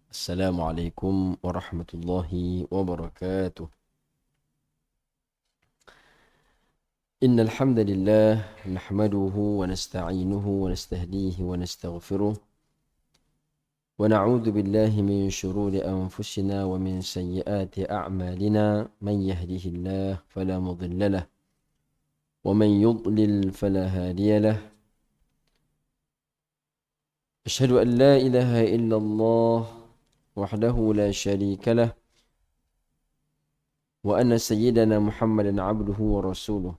السلام عليكم ورحمة الله وبركاته. إن الحمد لله نحمده ونستعينه ونستهديه ونستغفره ونعوذ بالله من شرور أنفسنا ومن سيئات أعمالنا. من يهده الله فلا مضل له ومن يضلل فلا هادي له. أشهد أن لا إله إلا الله وحده لا شريك له وأن سيدنا محمدا عبده ورسوله.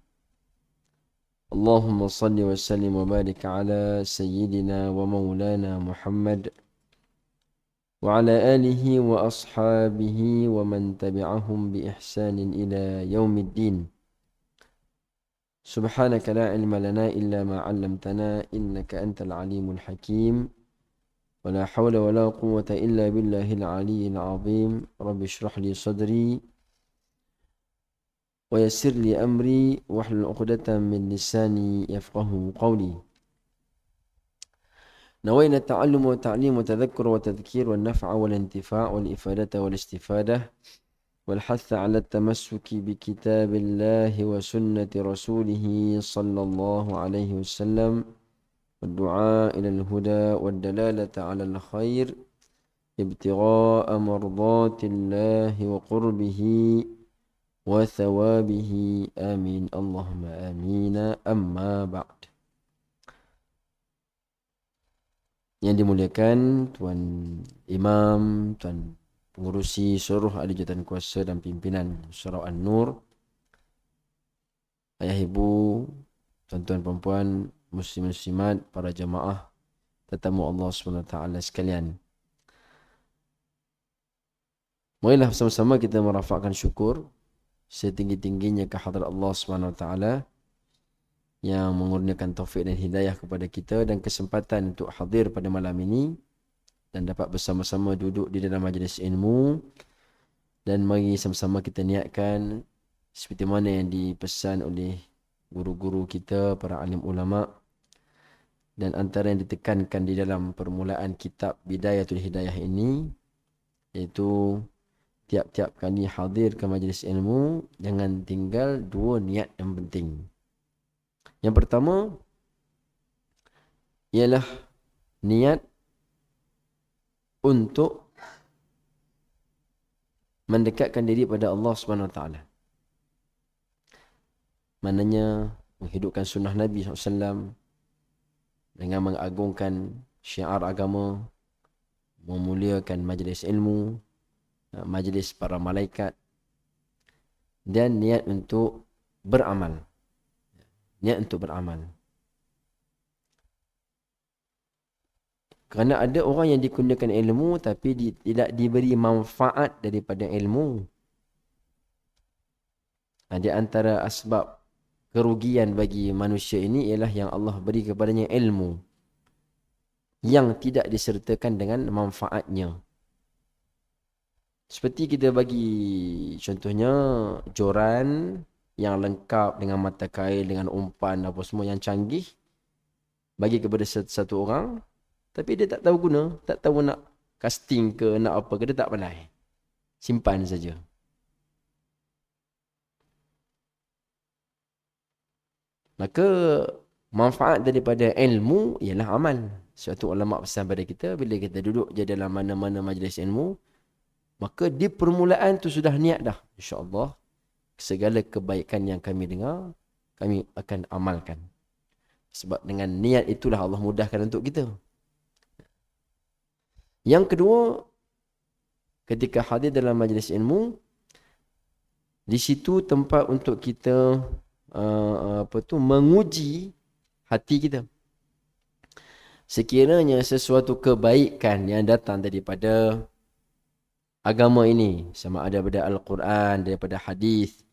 اللهم صل وسلم وبارك على سيدنا ومولانا محمد وعلى آله وأصحابه ومن تبعهم بإحسان إلى يوم الدين. سبحانك لا علم لنا إلا ما علمتنا إنك أنت العليم الحكيم ولا حول ولا قوة إلا بالله العلي العظيم. رب اشرح لي صدري ويسر لي أمري واحلل عقدة من لساني يفقه قولي. نوينا التعلم والتعليم والتذكر والتذكير والنفع والانتفاع والإفادة والاستفادة والحث على التمسك بكتاب الله وسنة رسوله صلى الله عليه وسلم والدعاء إلى الهدى والدلالة على الخير ابتغاء مرضات الله وقربه وثوابه. آمين اللهم آمين. أما بعد. Yang dimuliakan Tuan Imam, Tuan Pengurusi seluruh ahli jawatan kuasa dan pimpinan Surau An-Nur, ayah ibu, tuan-tuan perempuan, muslim-muslimat, para jamaah, tetamu Allah SWT sekalian. Marilah bersama-sama kita merafakkan syukur setinggi-tingginya kehadrat Allah SWT yang mengurniakan taufik dan hidayah kepada kita dan kesempatan untuk hadir pada malam ini dan dapat bersama-sama duduk di dalam majlis ilmu. Dan mari sama-sama kita niatkan seperti mana yang dipesan oleh guru-guru kita, para alim ulama, dan antara yang ditekankan di dalam permulaan kitab Bidayatul Hidayah ini, iaitu tiap-tiap kali hadir ke majlis ilmu jangan tinggal dua niat yang penting. Yang pertama ialah niat untuk mendekatkan diri pada Allah SWT. Maknanya menghidupkan sunnah Nabi SAW dengan mengagungkan syiar agama, memuliakan majlis ilmu, majlis para malaikat, dan niat untuk beramal. Niat untuk beramal. Kerana ada orang yang dikurniakan ilmu tapi tidak diberi manfaat daripada ilmu. Di antara asbab kerugian bagi manusia ini ialah yang Allah beri kepadanya ilmu yang tidak disertakan dengan manfaatnya. Seperti kita bagi contohnya joran yang lengkap dengan mata kail, dengan umpan apa semua yang canggih, bagi kepada satu orang, tapi dia tak tahu guna, tak tahu nak casting ke, nak apa ke, dia tak pandai. Simpan saja. Maka manfaat daripada ilmu ialah amal. Suatu ulama pesan pada kita, bila kita duduk je dalam mana-mana majlis ilmu, maka di permulaan tu sudah niat dah, insya-Allah segala kebaikan yang kami dengar, kami akan amalkan. Sebab dengan niat itulah Allah mudahkan untuk kita. Yang kedua, ketika hadir dalam majlis ilmu, di situ tempat untuk kita menguji hati kita. Sekiranya sesuatu kebaikan yang datang daripada agama ini, sama ada daripada Al-Quran, daripada hadis,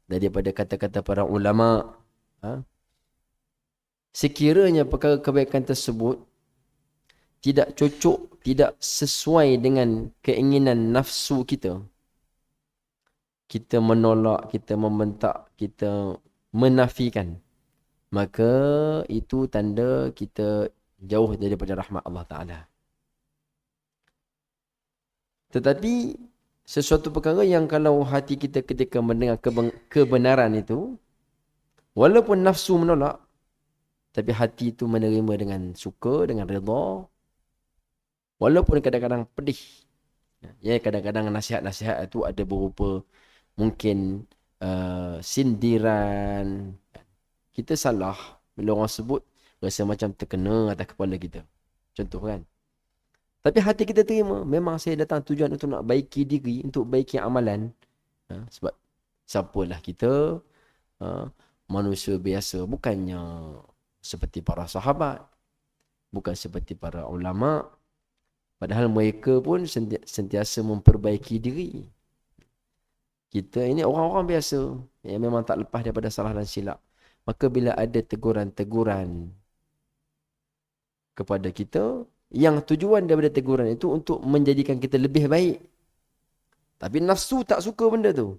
daripada kata-kata para ulama, sekiranya perkara kebaikan tersebut tidak cocok, tidak sesuai dengan keinginan nafsu kita, kita menolak, kita membentak, kita menafikan, maka itu tanda kita jauh daripada rahmat Allah Ta'ala. Tetapi sesuatu perkara yang kalau hati kita ketika mendengar kebenaran itu, walaupun nafsu menolak, tapi hati itu menerima dengan suka, dengan redha. Walaupun kadang-kadang pedih. Ya, kadang-kadang nasihat-nasihat itu ada berupa mungkin sindiran. Kita salah bila orang sebut rasa macam terkena atas kepala kita. Contoh kan. Tapi hati kita terima. Memang saya datang tujuan untuk nak baiki diri, untuk baiki amalan. Sebab siapalah kita, manusia biasa. Bukannya seperti para sahabat. Bukan seperti para ulama. Padahal mereka pun sentiasa memperbaiki diri. Kita ini orang-orang biasa yang memang tak lepas daripada salah dan silap. Maka bila ada teguran-teguran kepada kita, yang tujuan daripada teguran itu untuk menjadikan kita lebih baik. Tapi nafsu tak suka benda tu.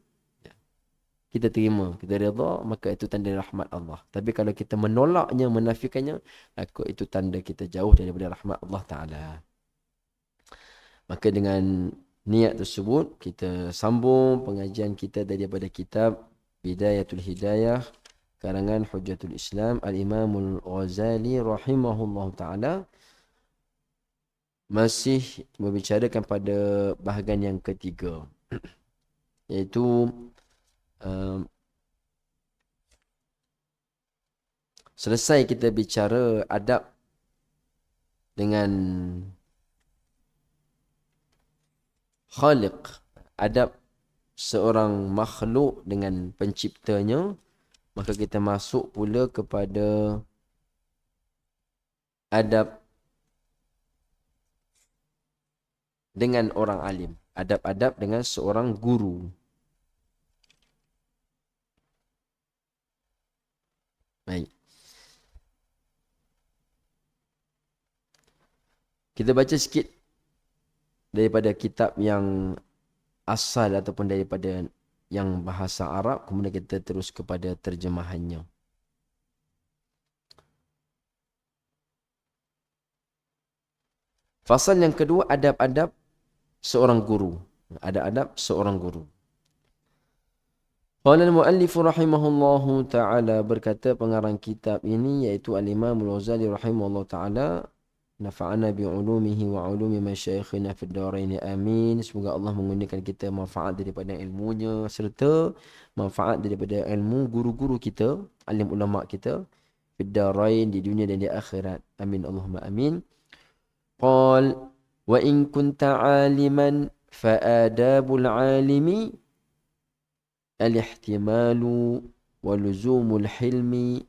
Kita terima, kita redha, maka itu tanda rahmat Allah. Tapi kalau kita menolaknya, menafikannya, maka itu tanda kita jauh daripada rahmat Allah Ta'ala. Maka dengan niat tersebut, kita sambung pengajian kita daripada kitab Bidayatul Hidayah, karangan Hujjatul Islam, Al-Imamul Ghazali rahimahullah ta'ala. Masih membicarakan pada bahagian yang ketiga. Iaitu selesai kita bicara adab dengan Khaliq, adab seorang makhluk dengan penciptanya, maka kita masuk pula kepada adab dengan orang alim, adab-adab dengan seorang guru. Baik. Kita baca sikit daripada kitab yang asal ataupun daripada yang bahasa Arab, kemudian kita terus kepada terjemahannya. Fasal yang kedua, adab-adab seorang guru. Adab-adab seorang guru. Qala al-muallif rahimahullahu ta'ala, berkata pengarang kitab ini iaitu Al-Imam Al-Ghazali rahimahullahu ta'ala, nafa'ana bi'ulumihi wa ulumi masyayikhina fid darain, amin. Semoga Allah menggunakan kita manfaat daripada ilmunya serta manfaat daripada ilmu guru-guru kita, alim ulama kita, fid darain, di dunia dan di akhirat, amin Allahumma amin. Qal wa in kunta 'aliman fa adabul 'alimi al-ihtimalu wa luzumul hilmi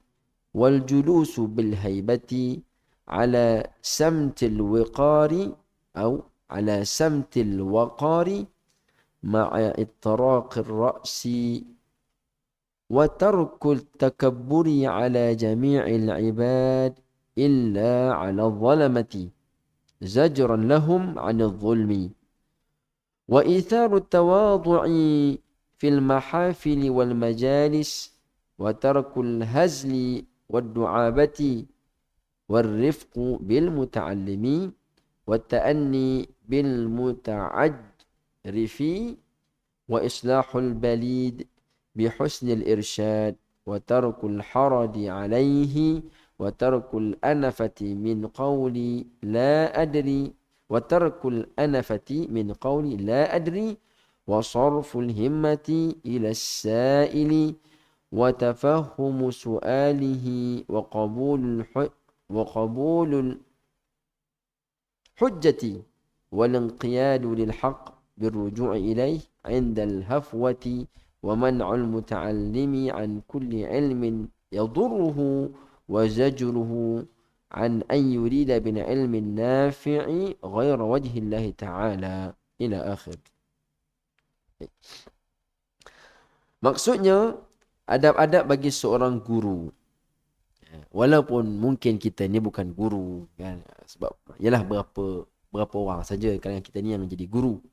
wal julusu bil haibati ala samtil wiqari atau ala samtil waqari ma'a ittaraqir ra'si wa tarkul takabburi ala jami'il ibad illa ala zalamati zajran lahum 'anil zulmi wa itharu tawadu'i fil mahafil wal majalis wa tarkul hazli wad du'abati والرفق بالمتعلم والتأني بالمتعرف وإصلاح البليد بحسن الإرشاد وترك الحرج عليه وترك الأنفة من قول لا أدري وترك الأنفة من قول لا أدري وصرف الهمة إلى السائل وتفهم سؤاله وقبول الحجة والانقياد للحق بالرجوع إليه عند الهفوة ومنع المتعلم عن كل علم يضره وزجره عن أن يريد بالعلم النافع غير وجه الله تعالى إلى آخر. Maksudnya adab-adab bagi seorang guru. Walaupun mungkin kita ni bukan guru kan, sebab ialah berapa orang saja kadang kita ni yang menjadi guru.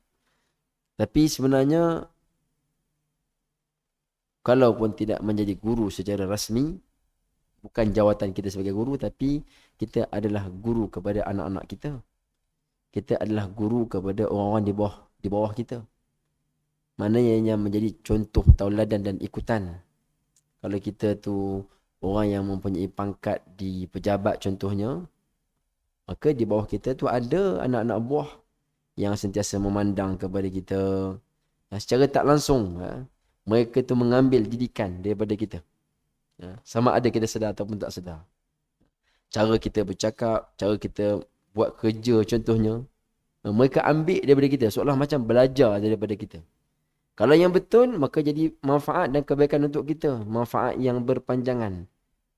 Tapi sebenarnya kalaupun tidak menjadi guru secara rasmi, bukan jawatan kita sebagai guru, tapi kita adalah guru kepada anak-anak kita. Kita adalah guru kepada orang-orang di bawah kita. Mana yang menjadi contoh tauladan dan ikutan. Kalau kita tu orang yang mempunyai pangkat di pejabat contohnya, maka di bawah kita tu ada anak-anak buah yang sentiasa memandang kepada kita. Secara tak langsung, mereka tu mengambil didikan daripada kita. Sama ada kita sedar ataupun tak sedar. Cara kita bercakap, cara kita buat kerja contohnya, mereka ambil daripada kita, seolah macam belajar daripada kita. Kalau yang betul, maka jadi manfaat dan kebaikan untuk kita. Manfaat yang berpanjangan.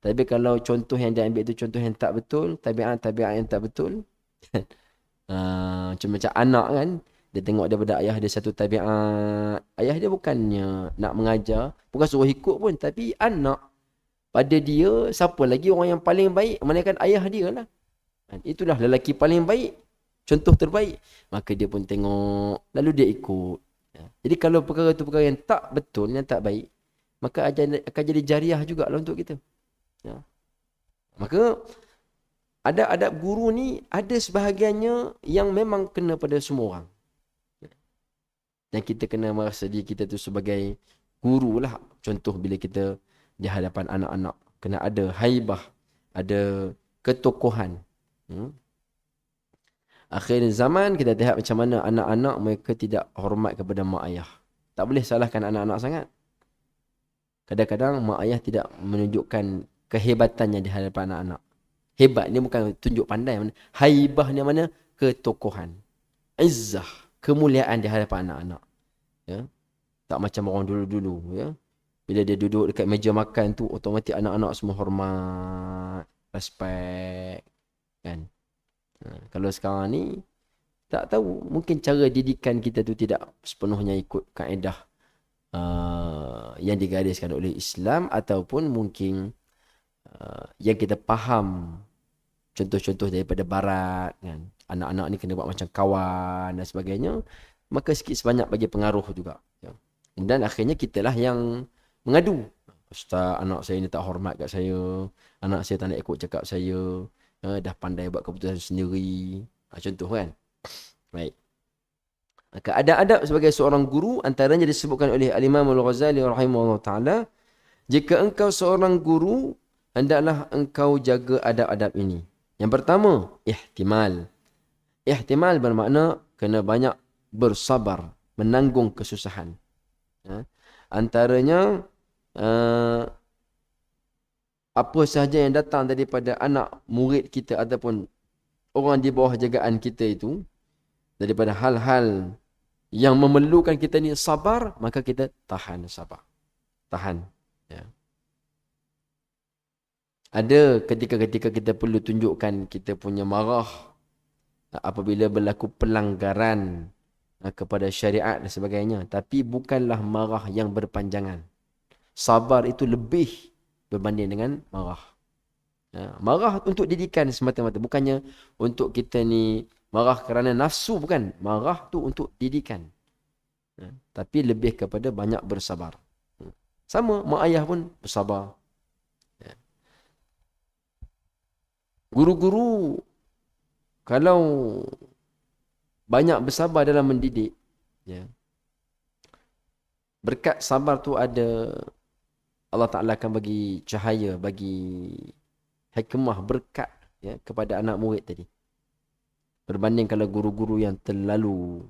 Tapi kalau contoh yang dia ambil itu contoh yang tak betul, tabiat-tabiat yang tak betul, macam anak kan, dia tengok daripada ayah dia satu tabiat. Ayah dia bukannya nak mengajar, bukan suruh ikut pun, tapi anak pada dia, siapa lagi orang yang paling baik, melainkan ayah dia lah. Itulah lelaki paling baik, contoh terbaik. Maka dia pun tengok, lalu dia ikut. Jadi kalau perkara itu perkara yang tak betul, yang tak baik, maka akan jadi jariah jugalah untuk kita. Maka adab-adab guru ni ada sebahagiannya yang memang kena pada semua orang. Dan kita kena merasa diri kita tu sebagai guru lah. Contoh bila kita di hadapan anak-anak, kena ada haibah, ada ketokohan. Akhir zaman kita lihat macam mana anak-anak mereka tidak hormat kepada mak ayah. Tak boleh salahkan anak-anak sangat. Kadang-kadang mak ayah tidak menunjukkan kehebatannya di hadapan anak-anak. Hebat ni bukan tunjuk pandai. Haibah ni mana? Ketokohan. Izzah. Kemuliaan di hadapan anak-anak. Ya? Tak macam orang dulu-dulu. Ya? Bila dia duduk dekat meja makan tu, otomatik anak-anak semua hormat. Respect. Kan? Kalau sekarang ni, tak tahu. Mungkin cara didikan kita tu tidak sepenuhnya ikut kaedah yang digariskan oleh Islam. Ataupun mungkin yang kita faham contoh-contoh daripada barat kan. Anak-anak ni kena buat macam kawan dan sebagainya. Maka sikit sebanyak bagi pengaruh juga. Dan akhirnya kitalah yang mengadu. Ustaz, anak saya ni tak hormat kat saya. Anak saya tak nak ikut cakap saya. Dah pandai buat keputusan sendiri. Contoh kan. Baik. Maka adab-adab sebagai seorang guru antaranya disebutkan oleh Al-Imam Al-Ghazali rahimahullah ta'ala. Jika engkau seorang guru, hendaklah engkau jaga adab-adab ini. Yang pertama, ihtimal. Ihtimal bermakna kena banyak bersabar, menanggung kesusahan. Antaranya apa sahaja yang datang daripada anak murid kita ataupun orang di bawah jagaan kita itu, daripada hal-hal yang memerlukan kita ni sabar, maka kita tahan sabar. Tahan. Ya. Ada ketika-ketika kita perlu tunjukkan kita punya marah apabila berlaku pelanggaran kepada syariat dan sebagainya. Tapi bukanlah marah yang berpanjangan. Sabar itu lebih berbanding dengan marah. Marah untuk didikan semata-mata. Bukannya untuk kita ni marah kerana nafsu, bukan. Marah tu untuk didikan. Tapi lebih kepada banyak bersabar. Sama, mak ayah pun bersabar. Guru-guru kalau banyak bersabar dalam mendidik, berkat sabar tu ada, Allah Ta'ala akan bagi cahaya, bagi hikmah, berkat kepada anak murid tadi. Berbanding kalau guru-guru yang terlalu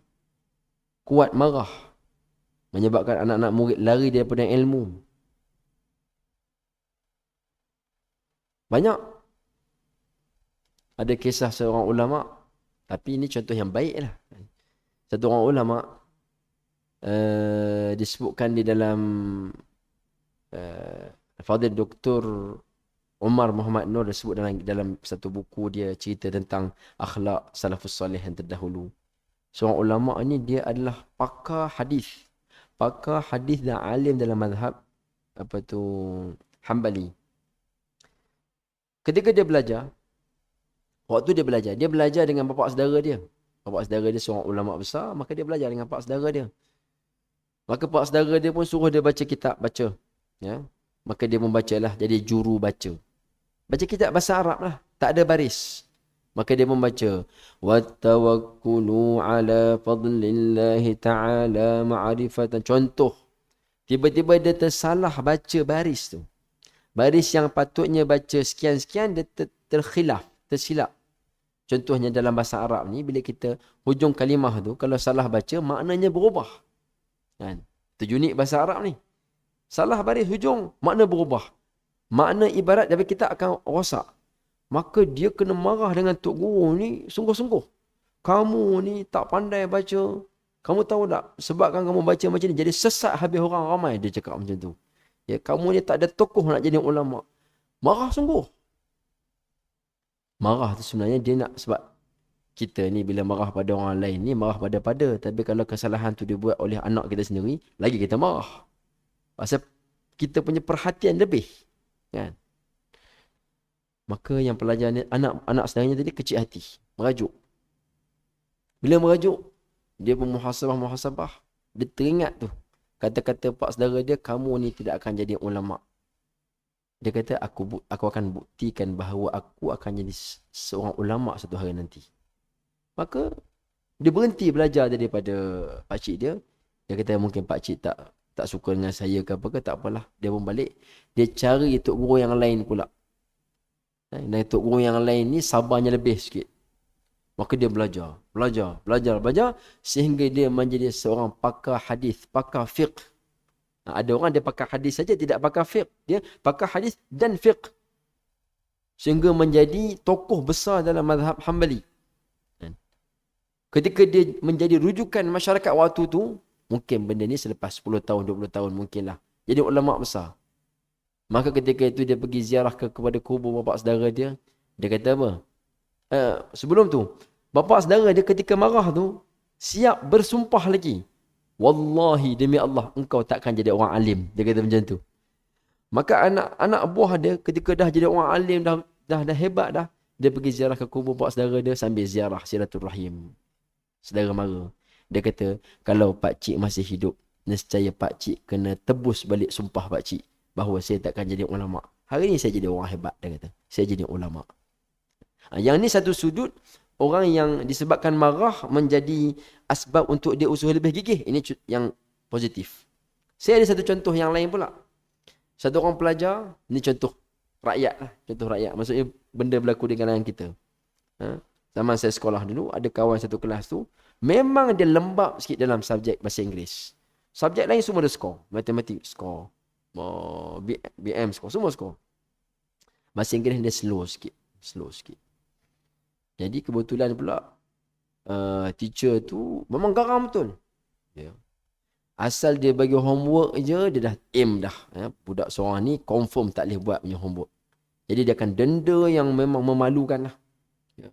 kuat marah, menyebabkan anak-anak murid lari daripada ilmu. Banyak. Ada kisah seorang ulama', tapi ini contoh yang baik lah. Satu orang ulama' disebutkan di dalam Fadil Dr. Umar Muhammad Nur disebut dalam satu buku dia cerita tentang akhlak salafus salih yang terdahulu. Seorang ulama' ni dia adalah pakar hadis. Pakar hadis dan alim dalam mazhab Hambali. Ketika dia belajar, waktu dia belajar dengan bapa saudara dia. Bapa saudara dia seorang ulama' besar, maka dia belajar dengan pak saudara dia. Maka pak saudara dia pun suruh dia baca kitab, baca. Ya. Maka dia membacalah, jadi juru baca. Baca kitab bahasa Arab lah, tak ada baris. Maka dia membaca wattawakkulu ala fadlillahi ta'ala ma'rifatan. Contoh, tiba-tiba dia tersalah baca baris tu. Baris yang patutnya baca sekian-sekian dia terkhilaf, tersilap. Contohnya dalam bahasa Arab ni, bila kita hujung kalimah tu, kalau salah baca, maknanya berubah. Kan? Itu unik bahasa Arab ni. Salah baris hujung, makna berubah. Makna ibarat dari kita akan rosak. Maka dia kena marah dengan Tok Guru ni sungguh-sungguh. Kamu ni tak pandai baca. Kamu tahu tak, sebabkan kamu baca macam ni, jadi sesat habis orang ramai, dia cakap macam tu. Ya, kamu ni tak ada tokoh nak jadi ulama. Marah sungguh. Marah tu sebenarnya dia nak, sebab kita ni bila marah pada orang lain ni, marah pada-pada. Tapi kalau kesalahan tu dibuat oleh anak kita sendiri, lagi kita marah. Pasal kita punya perhatian lebih. Kan? Maka yang pelajar ni, anak saudaranya tadi kecil hati. Merajuk. Bila merajuk, dia pun muhasabah. Dia teringat tu. Kata-kata pak saudara dia, kamu ni tidak akan jadi ulama. Dia kata, aku akan buktikan bahawa aku akan jadi seorang ulama satu hari nanti. Maka, dia berhenti belajar daripada pakcik dia. Dia kata, mungkin pakcik tak suka dengan saya ke apa ke, tak apalah. Dia pun balik. Dia cari tok guru yang lain pula. Dan tok guru yang lain ni sabarnya lebih sikit. Maka dia belajar sehingga dia menjadi seorang pakar hadis, pakar fiqh. Ada orang dia pakar hadis saja, tidak pakar fiqh. Dia pakar hadis dan fiqh. Sehingga menjadi tokoh besar dalam mazhab Hambali. Ketika dia menjadi rujukan masyarakat waktu tu, mungkin benda ni selepas 10 tahun, 20 tahun mungkinlah. Jadi ulama besar. Maka ketika itu dia pergi ziarah kepada kubur bapa saudara dia. Dia kata apa? Sebelum tu, bapa saudara dia ketika marah tu, siap bersumpah lagi. Wallahi demi Allah, engkau takkan jadi orang alim. Dia kata macam tu. Maka anak buah dia ketika dah jadi orang alim, dah hebat dah, dia pergi ziarah ke kubur bapa saudara dia sambil ziarah silaturahim. Saudara mara. Dia kata, kalau pakcik masih hidup, nescaya pakcik kena tebus balik sumpah pakcik bahawa saya takkan jadi ulama. Hari ni saya jadi orang hebat, dia kata. Saya jadi ulama. Yang ni satu sudut, orang yang disebabkan marah menjadi asbab untuk dia usaha lebih gigih. Ini yang positif. Saya ada satu contoh yang lain pula. Satu orang pelajar, ini contoh rakyat lah. Contoh rakyat. Maksudnya benda berlaku di kalangan kita. Zaman saya sekolah dulu, ada kawan satu kelas tu, memang dia lembab sikit dalam subjek bahasa Inggeris. Subjek lain semua dia skor. Matematik skor. BM skor. Semua skor. Bahasa Inggeris dia slow sikit. Jadi kebetulan pula teacher tu memang garam betul. Ya. Asal dia bagi homework je, dia dah aim dah. Ya. Budak seorang ni confirm tak boleh buat punya homework. Jadi dia akan denda yang memang memalukan lah. Ya.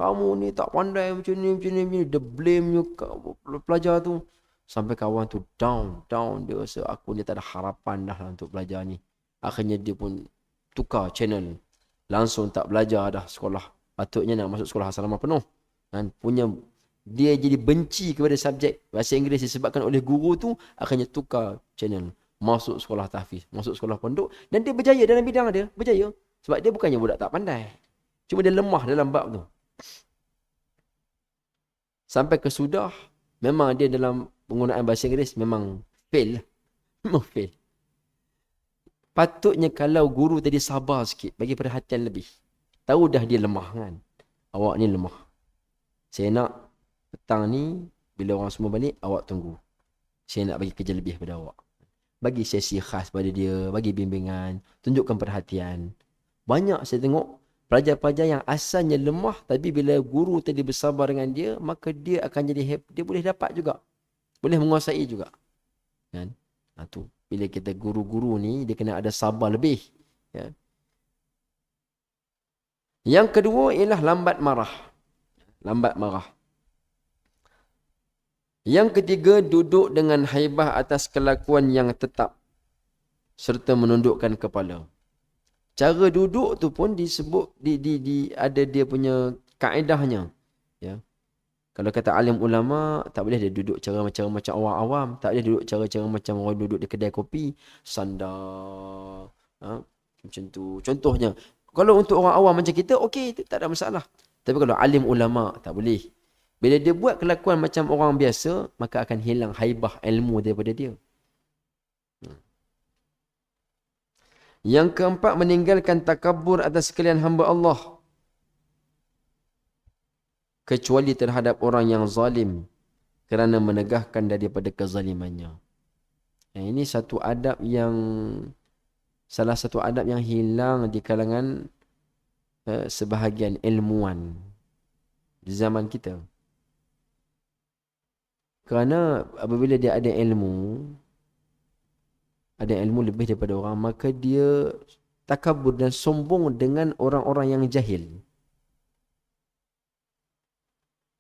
Kamu ni tak pandai macam ni. Dia blame pelajar tu. Sampai kawan tu down. Dia rasa aku ni tak ada harapan dah lah untuk belajar ni. Akhirnya dia pun tukar channel. Langsung tak belajar dah sekolah. Patutnya nak masuk sekolah asrama penuh. Dan dia jadi benci kepada subjek bahasa Inggeris disebabkan oleh guru tu, akhirnya tukar channel. Masuk sekolah tahfiz, masuk sekolah pondok. Dan dia berjaya dalam bidang dia. Berjaya. Sebab dia bukannya budak tak pandai. Cuma dia lemah dalam bab tu. Sampai kesudah, memang dia dalam penggunaan bahasa Inggeris memang fail. Memang fail. Patutnya kalau guru tadi sabar sikit, bagi perhatian lebih. Tahu dah dia lemah kan. Awak ni lemah. Saya nak petang ni, bila orang semua balik, awak tunggu. Saya nak bagi kerja lebih pada awak. Bagi sesi khas pada dia, bagi bimbingan, tunjukkan perhatian. Banyak saya tengok pelajar-pelajar yang asalnya lemah, tapi bila guru tadi bersabar dengan dia, maka dia akan jadi dia boleh dapat juga. Boleh menguasai juga. Kan? Tu. Bila kita guru-guru ni, dia kena ada sabar lebih. Ya. Yang kedua ialah lambat marah. Lambat marah. Yang ketiga, duduk dengan haibah atas kelakuan yang tetap. Serta menundukkan kepala. Cara duduk tu pun disebut, ada dia punya kaedahnya. Ya. Kalau kata alim ulama, tak boleh dia duduk cara macam orang awam. Tak boleh duduk cara macam orang duduk di kedai kopi. Sandar. Macam tu. Contohnya, kalau untuk orang awam macam kita, okey, tak ada masalah. Tapi kalau alim ulama, tak boleh. Bila dia buat kelakuan macam orang biasa, maka akan hilang haibah ilmu daripada dia. Yang keempat, meninggalkan takabur atas sekalian hamba Allah. Kecuali terhadap orang yang zalim, kerana menegahkan daripada kezalimannya. Ini satu adab yang, salah satu adab yang hilang di kalangan sebahagian ilmuwan di zaman kita. Kerana apabila dia ada ilmu lebih daripada orang, maka dia takabur dan sombong dengan orang-orang yang jahil.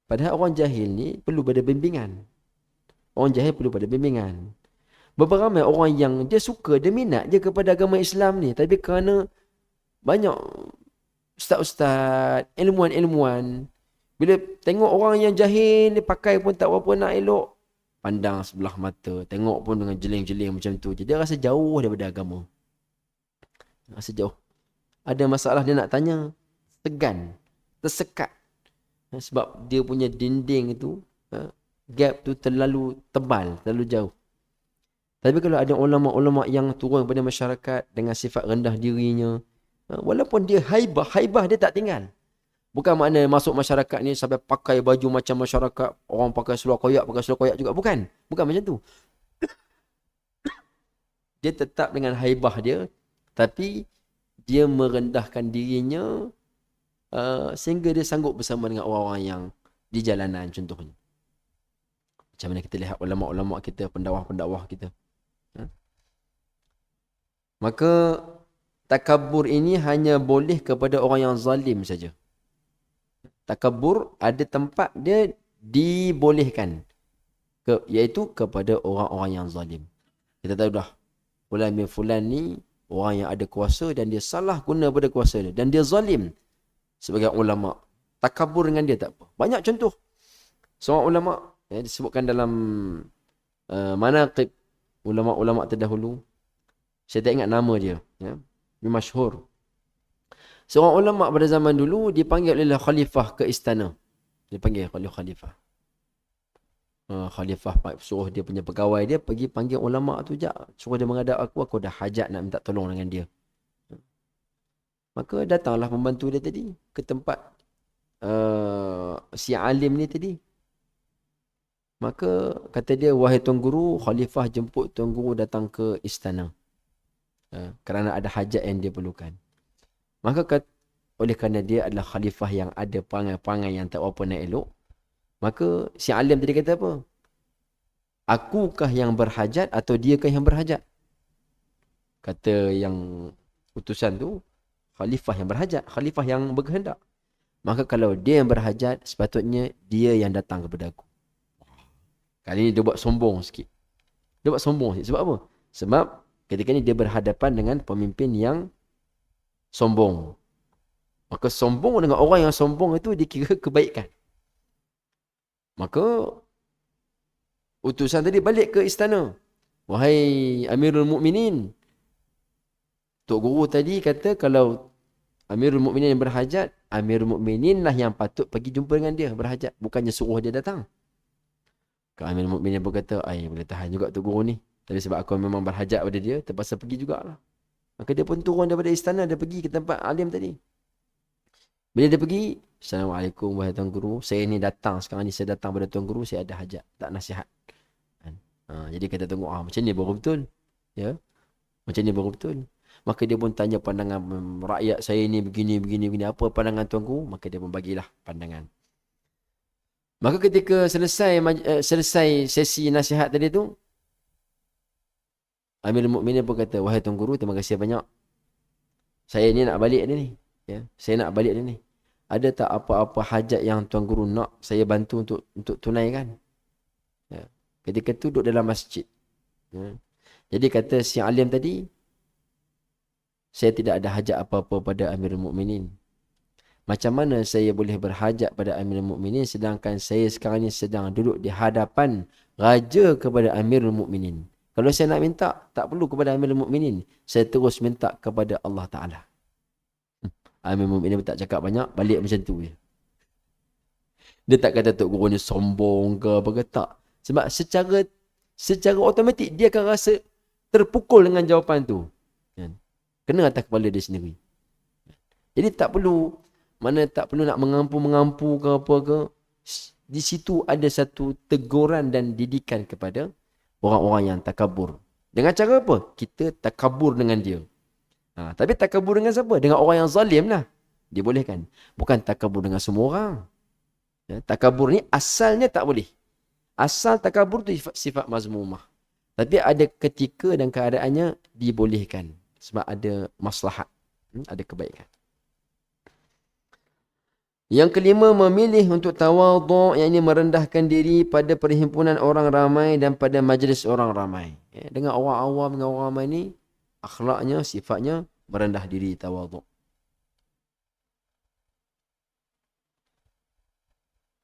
Padahal orang jahil ni perlu pada bimbingan. Orang jahil perlu pada bimbingan. Beberapa ramai orang yang dia suka, dia minat je kepada agama Islam ni. Tapi kerana banyak ustaz-ustaz, ilmuwan-ilmuwan, bila tengok orang yang jahil, dia pakai pun tak berapa nak elok, pandang sebelah mata, tengok pun dengan jeling-jeling macam tu. Jadi dia rasa jauh daripada agama. Rasa jauh. Ada masalah dia nak tanya, segan, tersekat. Sebab dia punya dinding itu, gap tu terlalu tebal, terlalu jauh. Tapi kalau ada ulama-ulama yang turun kepada masyarakat dengan sifat rendah dirinya, walaupun dia haibah dia tak tinggal. Bukan makna masuk masyarakat ni sampai pakai baju macam masyarakat, orang pakai seluar koyak juga. Bukan macam tu. Dia tetap dengan haibah dia, tapi dia merendahkan dirinya sehingga dia sanggup bersama dengan orang-orang yang di jalanan contohnya. Macam mana kita lihat ulama-ulama kita, pendakwah-pendakwah kita. Maka takabur ini hanya boleh kepada orang yang zalim saja. Takabur ada tempat dia dibolehkan, iaitu kepada orang-orang yang zalim. Kita tahu dah, fulan bin fulan ni orang yang ada kuasa dan dia salah guna pada kuasa dia, dan dia zalim. Sebagai ulama, takabur dengan dia tak apa. Banyak contoh. Seorang ulama disebutkan dalam manaqib ulama-ulama terdahulu. Saya tak ingat nama dia. Dia masyhur. Seorang ulama pada zaman dulu dipanggil oleh khalifah ke istana. Dia panggil khalifah. Khalifah suruh dia punya pegawai dia pergi panggil ulama tu, suruh dia menghadap aku ada hajat nak minta tolong dengan dia. Maka datanglah pembantu dia tadi ke tempat si alim ni tadi. Maka kata dia, wahai Tuan Guru, khalifah jemput Tuan Guru datang ke istana. Kerana ada hajat yang dia perlukan. Maka oleh kerana dia adalah khalifah yang ada perangai-perangai yang tak apa nak elok, maka si alim tadi kata apa? Akukah yang berhajat atau diakah yang berhajat? Kata yang utusan tu, khalifah yang berhajat, khalifah yang berkehendak. Maka kalau dia yang berhajat, sepatutnya dia yang datang kepada aku. Kali ni dia buat sombong sikit. Sebab apa? Sebab ketika ni dia berhadapan dengan pemimpin yang sombong. Maka sombong dengan orang yang sombong itu dikira kebaikan. Maka utusan tadi balik ke istana. Wahai Amirul Mukminin, Tok Guru tadi kata kalau Amirul Mukminin yang berhajat, Amirul Mukminin lah yang patut pergi jumpa dengan dia berhajat, bukannya suruh dia datang. Amirul Mukminin berkata, boleh tahan juga Tok Guru ni. Tapi sebab aku memang berhajat pada dia, terpaksa pergi jugalah. Maka dia pun turun daripada istana, dia pergi ke tempat alim tadi. Bila dia pergi, Assalamualaikum wahai Tuan Guru, saya ni datang sekarang ni, saya datang pada Tuan Guru, saya ada hajat, tak nasihat. Jadi kata Tuan Guru, macam ni baru betul. Ya, macam ni baru betul. Maka dia pun tanya pandangan rakyat saya ni begini. Apa pandangan Tuan Guru? Maka dia pun bagilah pandangan. Maka ketika selesai sesi nasihat tadi tu, Amirul Mukminin pun kata, wahai Tuan Guru, terima kasih banyak. Saya ni nak balik dia ni. Ya, saya nak balik dia ni. Ada tak apa-apa hajat yang Tuan Guru nak saya bantu untuk tunaikan? Ya. Ketika tu duduk dalam masjid. Ya. Jadi kata si alim tadi, saya tidak ada hajat apa-apa pada Amirul Mukminin. Macam mana saya boleh berhajat pada Amirul Mukminin sedangkan saya sekarang ni sedang duduk di hadapan raja kepada Amirul Mukminin. Kalau saya nak minta, tak perlu kepada Amirul Mukminin. Saya terus minta kepada Allah Ta'ala. Amirul Mukminin tak cakap banyak, balik macam tu je. Dia tak kata Tok Guru ni sombong ke apa ke, tak. Sebab secara automatik dia akan rasa terpukul dengan jawapan tu. Kan? Kena atas kepala dia sendiri. Jadi tak perlu nak mengampu ke apa ke. Di situ ada satu teguran dan didikan kepada orang-orang yang takabur. Dengan cara apa? Kita takabur dengan dia. Tapi takabur dengan siapa? Dengan orang yang zalim lah. Dibolehkan. Bukan takabur dengan semua orang. Ya, takabur ni asalnya tak boleh. Asal takabur tu sifat mazmumah. Tapi ada ketika dan keadaannya dibolehkan. Sebab ada maslahat. Ada kebaikan. Yang kelima, memilih untuk tawadhu', yang ini merendahkan diri pada perhimpunan orang ramai dan pada majlis orang ramai. Ya, dengan orang awam, dengan orang ramai ni, akhlaknya, sifatnya merendah diri, tawadhu'.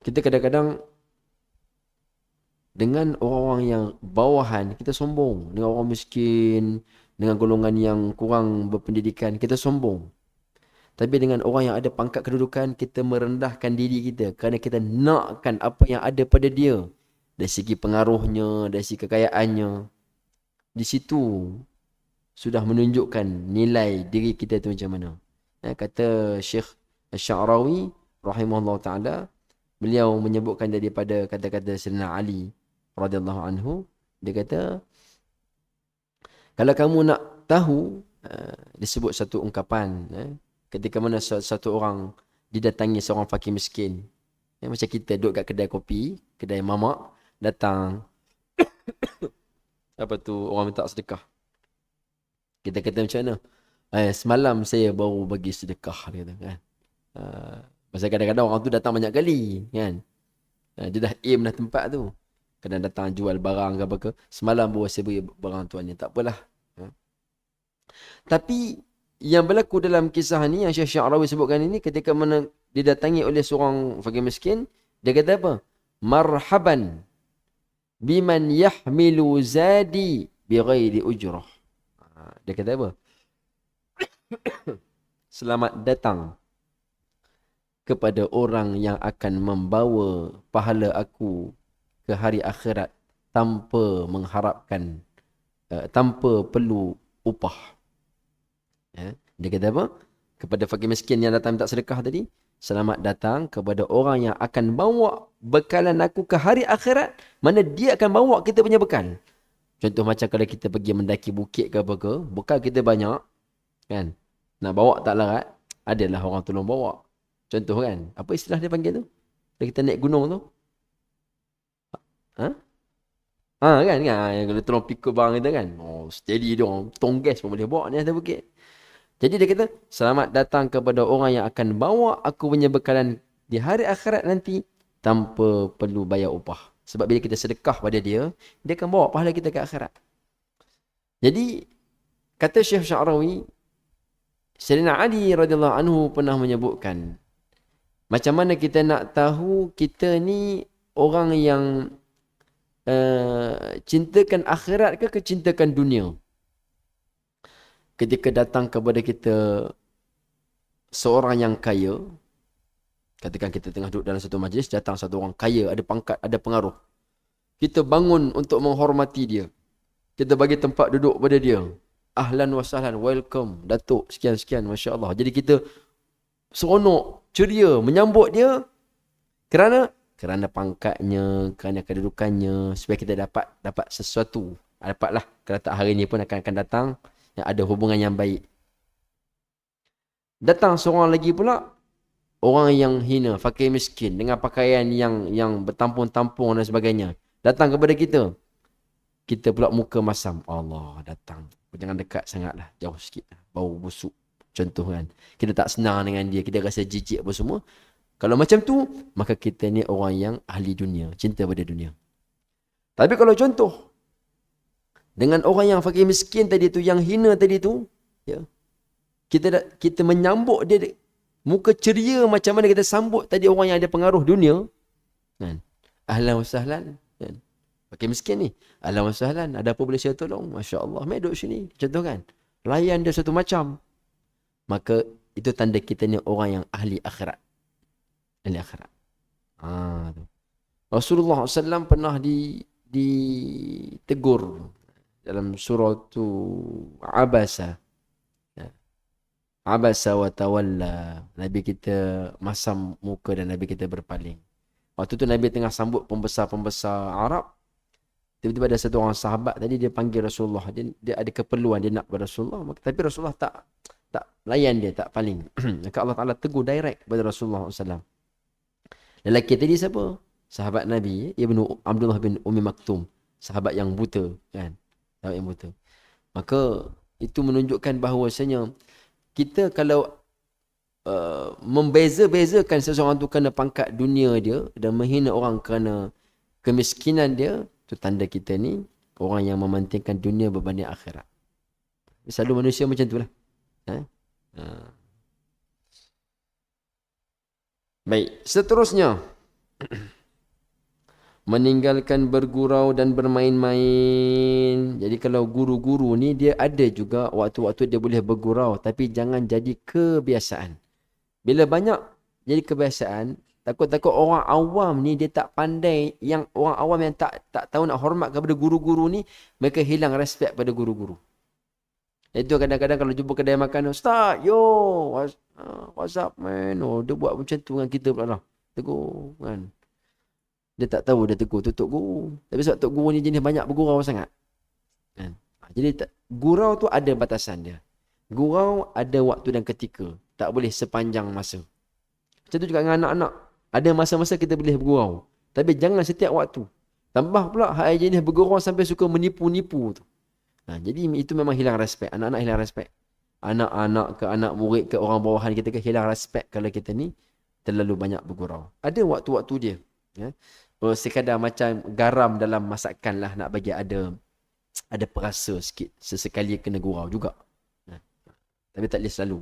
Kita kadang-kadang dengan orang-orang yang bawahan, kita sombong. Dengan orang miskin, dengan golongan yang kurang berpendidikan, kita sombong. Tapi dengan orang yang ada pangkat kedudukan, kita merendahkan diri kita. Kerana kita nakkan apa yang ada pada dia. Dari segi pengaruhnya, dari segi kekayaannya. Di situ sudah menunjukkan nilai diri kita tu macam mana. Kata Syekh Asy-Sya'rawi rahimahullah ta'ala, beliau menyebutkan daripada kata-kata Sayyidina Ali radhiyallahu anhu, dia kata, kalau kamu nak tahu, disebut satu ungkapan, ketika mana satu orang didatangi seorang fakir miskin. Macam kita duduk kat kedai kopi, kedai mamak, datang apa tu, orang minta sedekah. Kita kata macam mana? Semalam saya baru bagi sedekah, dia kata, kan. Pasal kadang-kadang orang tu datang banyak kali, kan. Dia dah aim dah tempat tu. Kadang datang jual barang ke apa ke. Semalam baru saya beri barang tuan ni. Tak apalah. Tapi yang berlaku dalam kisah ni yang Syekh Sya'rawi sebutkan ini, ketika mana didatangi oleh seorang fakir miskin, dia kata apa? Marhaban biman yahmilu zadi bighairi ujrah. Dia kata apa? Selamat datang kepada orang yang akan membawa pahala aku ke hari akhirat tanpa mengharapkan, tanpa perlu upah. Dia kata apa? Kepada fakir miskin yang datang minta sedekah tadi, selamat datang kepada orang yang akan bawa bekalan aku ke hari akhirat, mana dia akan bawa kita punya bekal. Contoh macam kalau kita pergi mendaki bukit ke apa ke, bekal kita banyak, kan? Nak bawa tak larat, adalah orang tolong bawa. Contoh kan, apa istilah dia panggil tu? Kalau kita naik gunung tu. Kan? Kalau tolong pikul barang kita kan. Steady dia orang, tong gas pun boleh bawa ni atas bukit. Jadi dia kata, selamat datang kepada orang yang akan bawa aku punya bekalan di hari akhirat nanti tanpa perlu bayar upah. Sebab bila kita sedekah pada dia, dia akan bawa pahala kita ke akhirat. Jadi, kata Syekh Sya'rawi, Sayyidina Ali radhiyallahu anhu pernah menyebutkan, macam mana kita nak tahu kita ni orang yang cintakan akhirat ke cintakan dunia. Ketika datang kepada kita seorang yang kaya, katakan kita tengah duduk dalam satu majlis, datang satu orang kaya, ada pangkat, ada pengaruh. Kita bangun untuk menghormati dia. Kita bagi tempat duduk pada dia. Ahlan wa sahlan, welcome, Datuk, sekian-sekian, Masya Allah. Jadi kita seronok, ceria, menyambut dia. Kerana pangkatnya, kerana kedudukannya, supaya kita dapat sesuatu. Dapatlah, kalau tak hari ni pun akan datang, yang ada hubungan yang baik. Datang seorang lagi pula, orang yang hina, fakir miskin, dengan pakaian yang bertampung-tampung dan sebagainya. Datang kepada kita. Kita pula muka masam. Allah datang. Jangan dekat sangatlah, jauh sikit. Bau busuk. Contoh kan. Kita tak senang dengan dia, kita rasa jijik apa semua. Kalau macam tu, maka kita ni orang yang ahli dunia, cinta pada dunia. Tapi kalau contoh, dengan orang yang fakir miskin tadi tu, yang hina tadi tu, ya, kita menyambut dia, muka ceria macam mana kita sambut tadi orang yang ada pengaruh dunia, kan? Ahlan wa sahlan, kan? Fakir miskin ni, ahlan wa sahlan, ada apa boleh saya tolong? Masya Allah, mai duduk sini, contoh kan? Layan dia satu macam. Maka itu tanda kita ni orang yang ahli akhirat. Ahli akhirat. Tu. Rasulullah SAW pernah ditegur dalam surah tu Abasa. Ya. Abasa wa tawalla. Nabi kita masam muka dan Nabi kita berpaling. Waktu tu Nabi tengah sambut pembesar-pembesar Arab. Tiba-tiba ada satu orang sahabat tadi dia panggil Rasulullah. Dia ada keperluan dia nak kepada Rasulullah. Tapi Rasulullah tak layan dia, tak paling. Maka Allah Ta'ala tegur direct kepada Rasulullah SAW. Lelaki tadi siapa? Sahabat Nabi, Ibnu Abdullah bin Umi Maktum. Sahabat yang buta. Kan? Sahabat yang buta. Maka itu menunjukkan bahawasanya kita kalau membeza-bezakan seseorang tu kerana pangkat dunia dia dan menghina orang kerana kemiskinan dia, tu tanda kita ni orang yang mementingkan dunia berbanding akhirat. Selalu manusia macam tu lah. Baik, seterusnya. Meninggalkan bergurau dan bermain-main. Jadi kalau guru-guru ni dia ada juga waktu-waktu dia boleh bergurau. Tapi jangan jadi kebiasaan. Bila banyak jadi kebiasaan, takut-takut orang awam ni dia tak pandai. Yang orang awam yang tak tahu nak hormat kepada guru-guru ni, mereka hilang respect pada guru-guru. Itu kadang-kadang kalau jumpa kedai makan, Ustaz, what's up man? Dia buat macam tu dengan kita pula lah. Tegur kan. Dia tak tahu dia tegur tu Tok Guru. Tapi sebab Tok Guru ni jenis banyak bergurau sangat. Kan? Jadi gurau tu ada batasan dia. Gurau ada waktu dan ketika. Tak boleh sepanjang masa. Macam tu juga dengan anak-anak. Ada masa-masa kita boleh bergurau. Tapi jangan setiap waktu. Tambah pula hal jenis bergurau sampai suka menipu-nipu tu. Jadi itu memang hilang respect. Anak-anak hilang respect. Anak-anak ke anak murid ke orang bawahan kita ke hilang respect kalau kita ni terlalu banyak bergurau. Ada waktu-waktu dia. Ya. Sekadar macam garam dalam masakan lah nak bagi ada perasa sikit. Sesekali kena gurau juga. Tapi tak boleh selalu.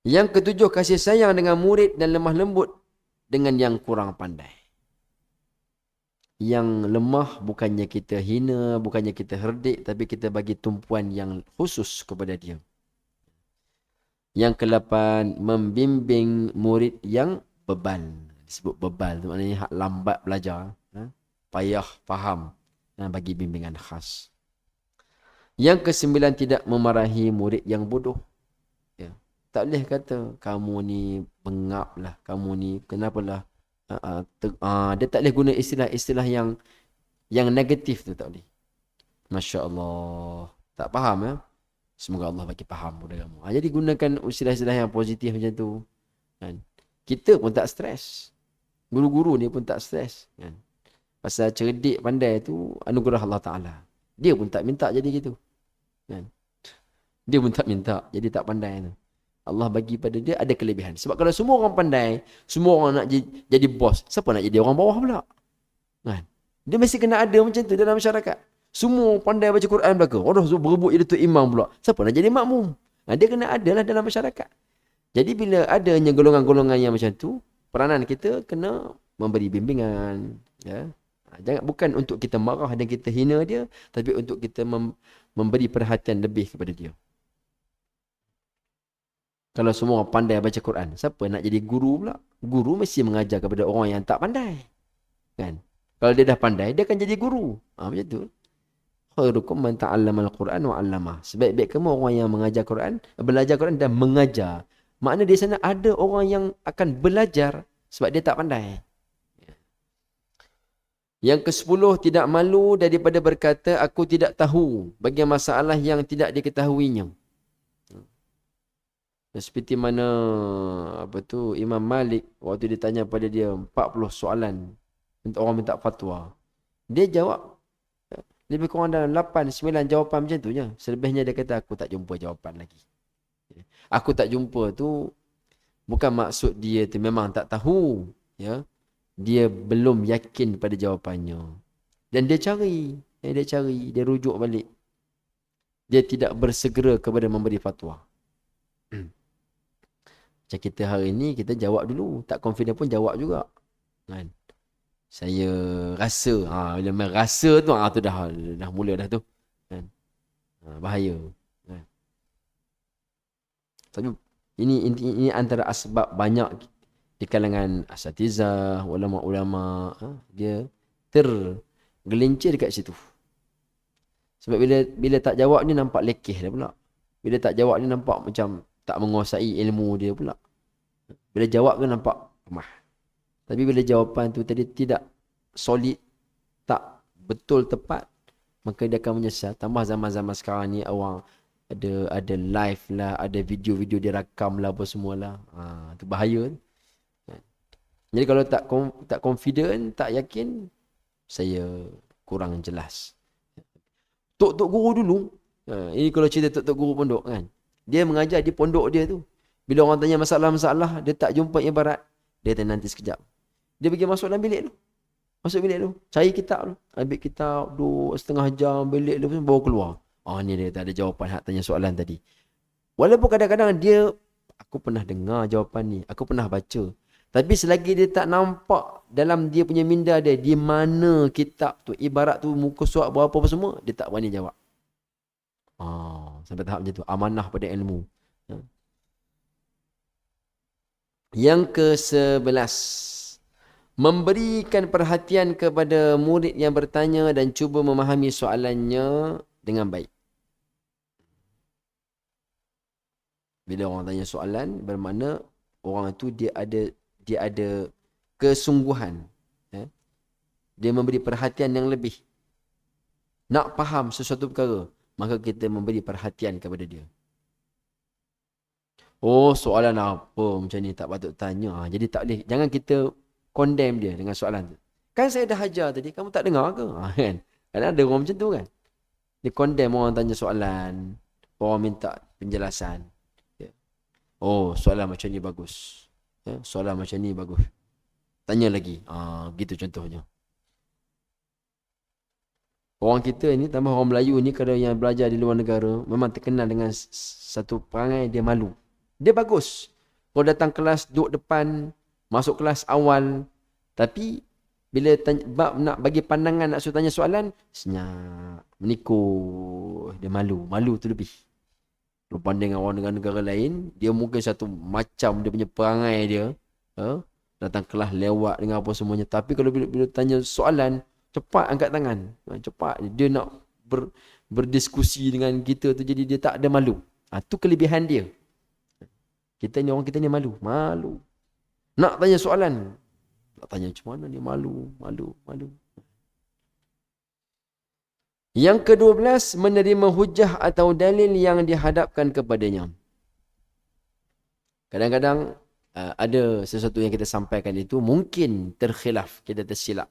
Yang ketujuh, kasih sayang dengan murid dan lemah lembut dengan yang kurang pandai. Yang lemah bukannya kita hina, bukannya kita herdik, tapi kita bagi tumpuan yang khusus kepada dia. Yang ke-8, membimbing murid yang bebal. Disebut bebal tu maknanya hak lambat belajar, payah faham, bagi bimbingan khas. Yang ke-9, tidak memarahi murid yang bodoh. Ya. Tak boleh kata kamu ni bengap lah, kamu ni kenapalah. Dia tak boleh guna istilah-istilah yang negatif tu, tak boleh. Masya Allah. Tak faham ya. Semoga Allah bagi faham kepada kamu. Jadi gunakan istilah-istilah yang positif macam tu. Kan? Kita pun tak stres. Guru-guru ni pun tak stres. Kan? Pasal cerdik pandai tu anugerah Allah Ta'ala. Dia pun tak minta jadi gitu. Kan? Dia pun tak minta jadi tak pandai tu. Allah bagi pada dia ada kelebihan. Sebab kalau semua orang pandai, semua orang nak jadi bos, siapa nak jadi orang bawah pula? Kan? Dia mesti kena ada macam tu dalam masyarakat. Semua pandai baca Quran belaka. Orang berebut jadi tu imam pula. Siapa nak jadi makmum? Dia kena ada lah dalam masyarakat. Jadi bila adanya golongan-golongan yang macam tu, peranan kita kena memberi bimbingan. Ya? Jangan, bukan untuk kita marah dan kita hina dia, tapi untuk kita memberi perhatian lebih kepada dia. Kalau semua orang pandai baca Quran, siapa nak jadi guru pula? Guru mesti mengajar kepada orang yang tak pandai. Kan? Kalau dia dah pandai, dia akan jadi guru. Macam tu. Khairukum man ta'allama al-Quran wa 'allamah. Sebaik-baik kamu orang yang mengajar Quran, belajar Quran dan mengajar. Makna di sana ada orang yang akan belajar sebab dia tak pandai. Yang ke-10, tidak malu daripada berkata aku tidak tahu bagi masalah yang tidak diketahuinya. Seperti mana Imam Malik waktu ditanya pada dia 40 soalan untuk orang minta fatwa. Dia jawab lebih kurang dalam 8 9 jawapan macam tu je. Selebihnya dia kata aku tak jumpa jawapan lagi. Aku tak jumpa tu bukan maksud dia tu memang tak tahu, ya. Dia belum yakin pada jawapannya. Dan dia cari, dia rujuk balik. Dia tidak bersegera kepada memberi fatwa. Macam kita hari ni, kita jawab dulu. Tak confident pun jawab juga. Kan? Saya rasa. Bila main rasa tu, tu dah mula dah tu. Kan? Bahaya. Kan? Tapi ini antara asbab banyak di kalangan asatizah, ulama-ulama, dia tergelincir dekat situ. Sebab bila tak jawab ni nampak lekeh dia pula. Bila tak jawab ni nampak macam tak menguasai ilmu dia pula. Bila jawab kan nampak lemah. Tapi bila jawapan tu tadi tidak solid, tak betul tepat, maka dia akan menyesal. Tambah zaman-zaman sekarang ni orang ada live lah, ada video-video dia rakam lah apa semualah. Tu bahaya. Jadi kalau tak confident, tak yakin, saya kurang jelas. Tok guru dulu, ini kalau cerita tok guru pondok kan, dia mengajar di pondok dia tu. Bila orang tanya masalah-masalah, dia tak jumpa ibarat, dia kata nanti sekejap. Dia pergi masuk dalam bilik tu. Masuk bilik tu, cari kitab tu. Ambil kitab, duduk setengah jam, bilik tu baru keluar. Ni dia tak ada jawapan hak tanya soalan tadi. Walaupun kadang-kadang aku pernah dengar jawapan ni, aku pernah baca. Tapi selagi dia tak nampak dalam dia punya minda dia, di mana kitab tu, ibarat tu muka surat berapa apa semua, dia tak berani jawab. Sampai tahap macam tu. Amanah pada ilmu. Yang ke-11. Memberikan perhatian kepada murid yang bertanya dan cuba memahami soalannya dengan baik. Bila orang tanya soalan, bermakna orang itu dia ada kesungguhan. Dia memberi perhatian yang lebih. Nak faham sesuatu perkara, maka kita memberi perhatian kepada dia. Soalan apa macam ni tak patut tanya. Jadi tak boleh. Jangan kita condemn dia dengan soalan tu. Kan saya dah ajar tadi, kamu tak dengar ke? Kan? Ada orang macam tu kan. Dia condemn orang tanya soalan, orang minta penjelasan. Soalan macam ni bagus. Soalan macam ni bagus. Tanya lagi. Gitu contohnya. Orang kita ni, tambah orang Melayu ni, kalau yang belajar di luar negara, memang terkenal dengan satu perangai dia malu. Dia bagus. Kalau datang kelas, duduk depan, masuk kelas awal. Tapi, bila nak bagi pandangan, nak suruh tanya soalan, senyap, menikung. Dia malu. Malu tu lebih. Kalau banding dengan orang negara lain, dia mungkin satu macam dia punya perangai dia. Datang kelas lewat dengan apa semuanya. Tapi kalau bila tanya soalan, cepat angkat tangan. Cepat. Dia nak berdiskusi dengan kita tu, jadi dia tak ada malu. Tu kelebihan dia. Orang kita ni malu. Malu. Nak tanya soalan, nak tanya macam mana ni, malu. Yang ke-12, menerima hujah atau dalil yang dihadapkan kepadanya. Kadang-kadang ada sesuatu yang kita sampaikan itu mungkin terkhilaf, kita tersilap.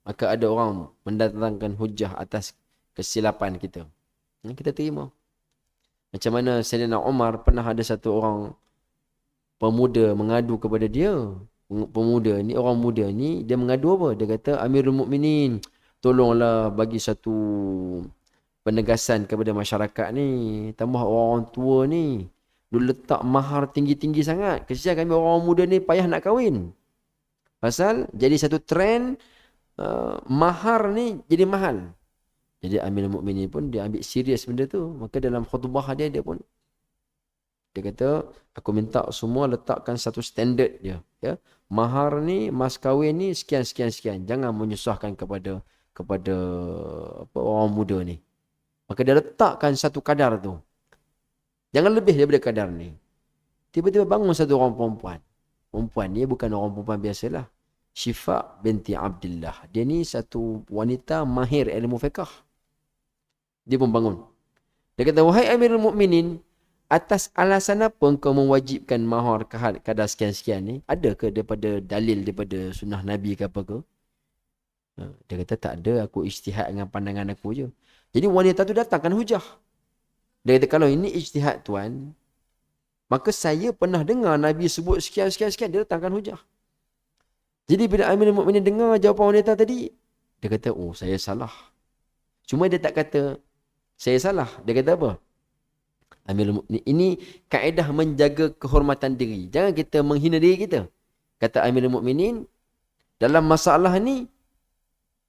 Maka ada orang mendatangkan hujah atas kesilapan kita. Kita terima. Macam mana Sayyidina Umar, pernah ada satu orang pemuda mengadu kepada dia. Orang muda ni, dia mengadu apa? Dia kata, Amirul Mukminin, tolonglah bagi satu penegasan kepada masyarakat ni. Tambah orang tua ni, dia letak mahar tinggi-tinggi sangat. Kesian kami orang muda ni payah nak kahwin. Pasal jadi satu trend, mahar ni jadi mahal. Jadi Amirul Mukminin pun dia ambil serius benda tu. Maka dalam khutbah dia pun dia kata, aku minta semua letakkan satu standard dia. Ya? Mahar ni, mas kahwin ni sekian. Jangan menyusahkan kepada orang muda ni. Maka dia letakkan satu kadar tu. Jangan lebih daripada kadar ni. Tiba-tiba bangun satu orang perempuan. Perempuan ni bukan orang perempuan biasalah. Syifa binti Abdullah. Dia ni satu wanita mahir ilmu fiqh. Dia pun bangun. Dia kata, wahai Amirul Mukminin, atas alasan apa engkau mewajibkan mahar kadar sekian-sekian ni? Ada ke daripada dalil daripada sunnah Nabi ke apa ke? Dia kata, tak ada. Aku ijtihad dengan pandangan aku je. Jadi wanita tu datangkan hujah. Dia kata, kalau ini ijtihad tuan, maka saya pernah dengar Nabi sebut sekian. Dia datangkan hujah. Jadi bila Amirul Mukminin dengar jawapan wanita tadi, dia kata, saya salah. Cuma dia tak kata, saya salah. Dia kata apa? Amirul Mukminin, ini kaedah menjaga kehormatan diri. Jangan kita menghina diri kita. Kata Amirul Mukminin, dalam masalah ni,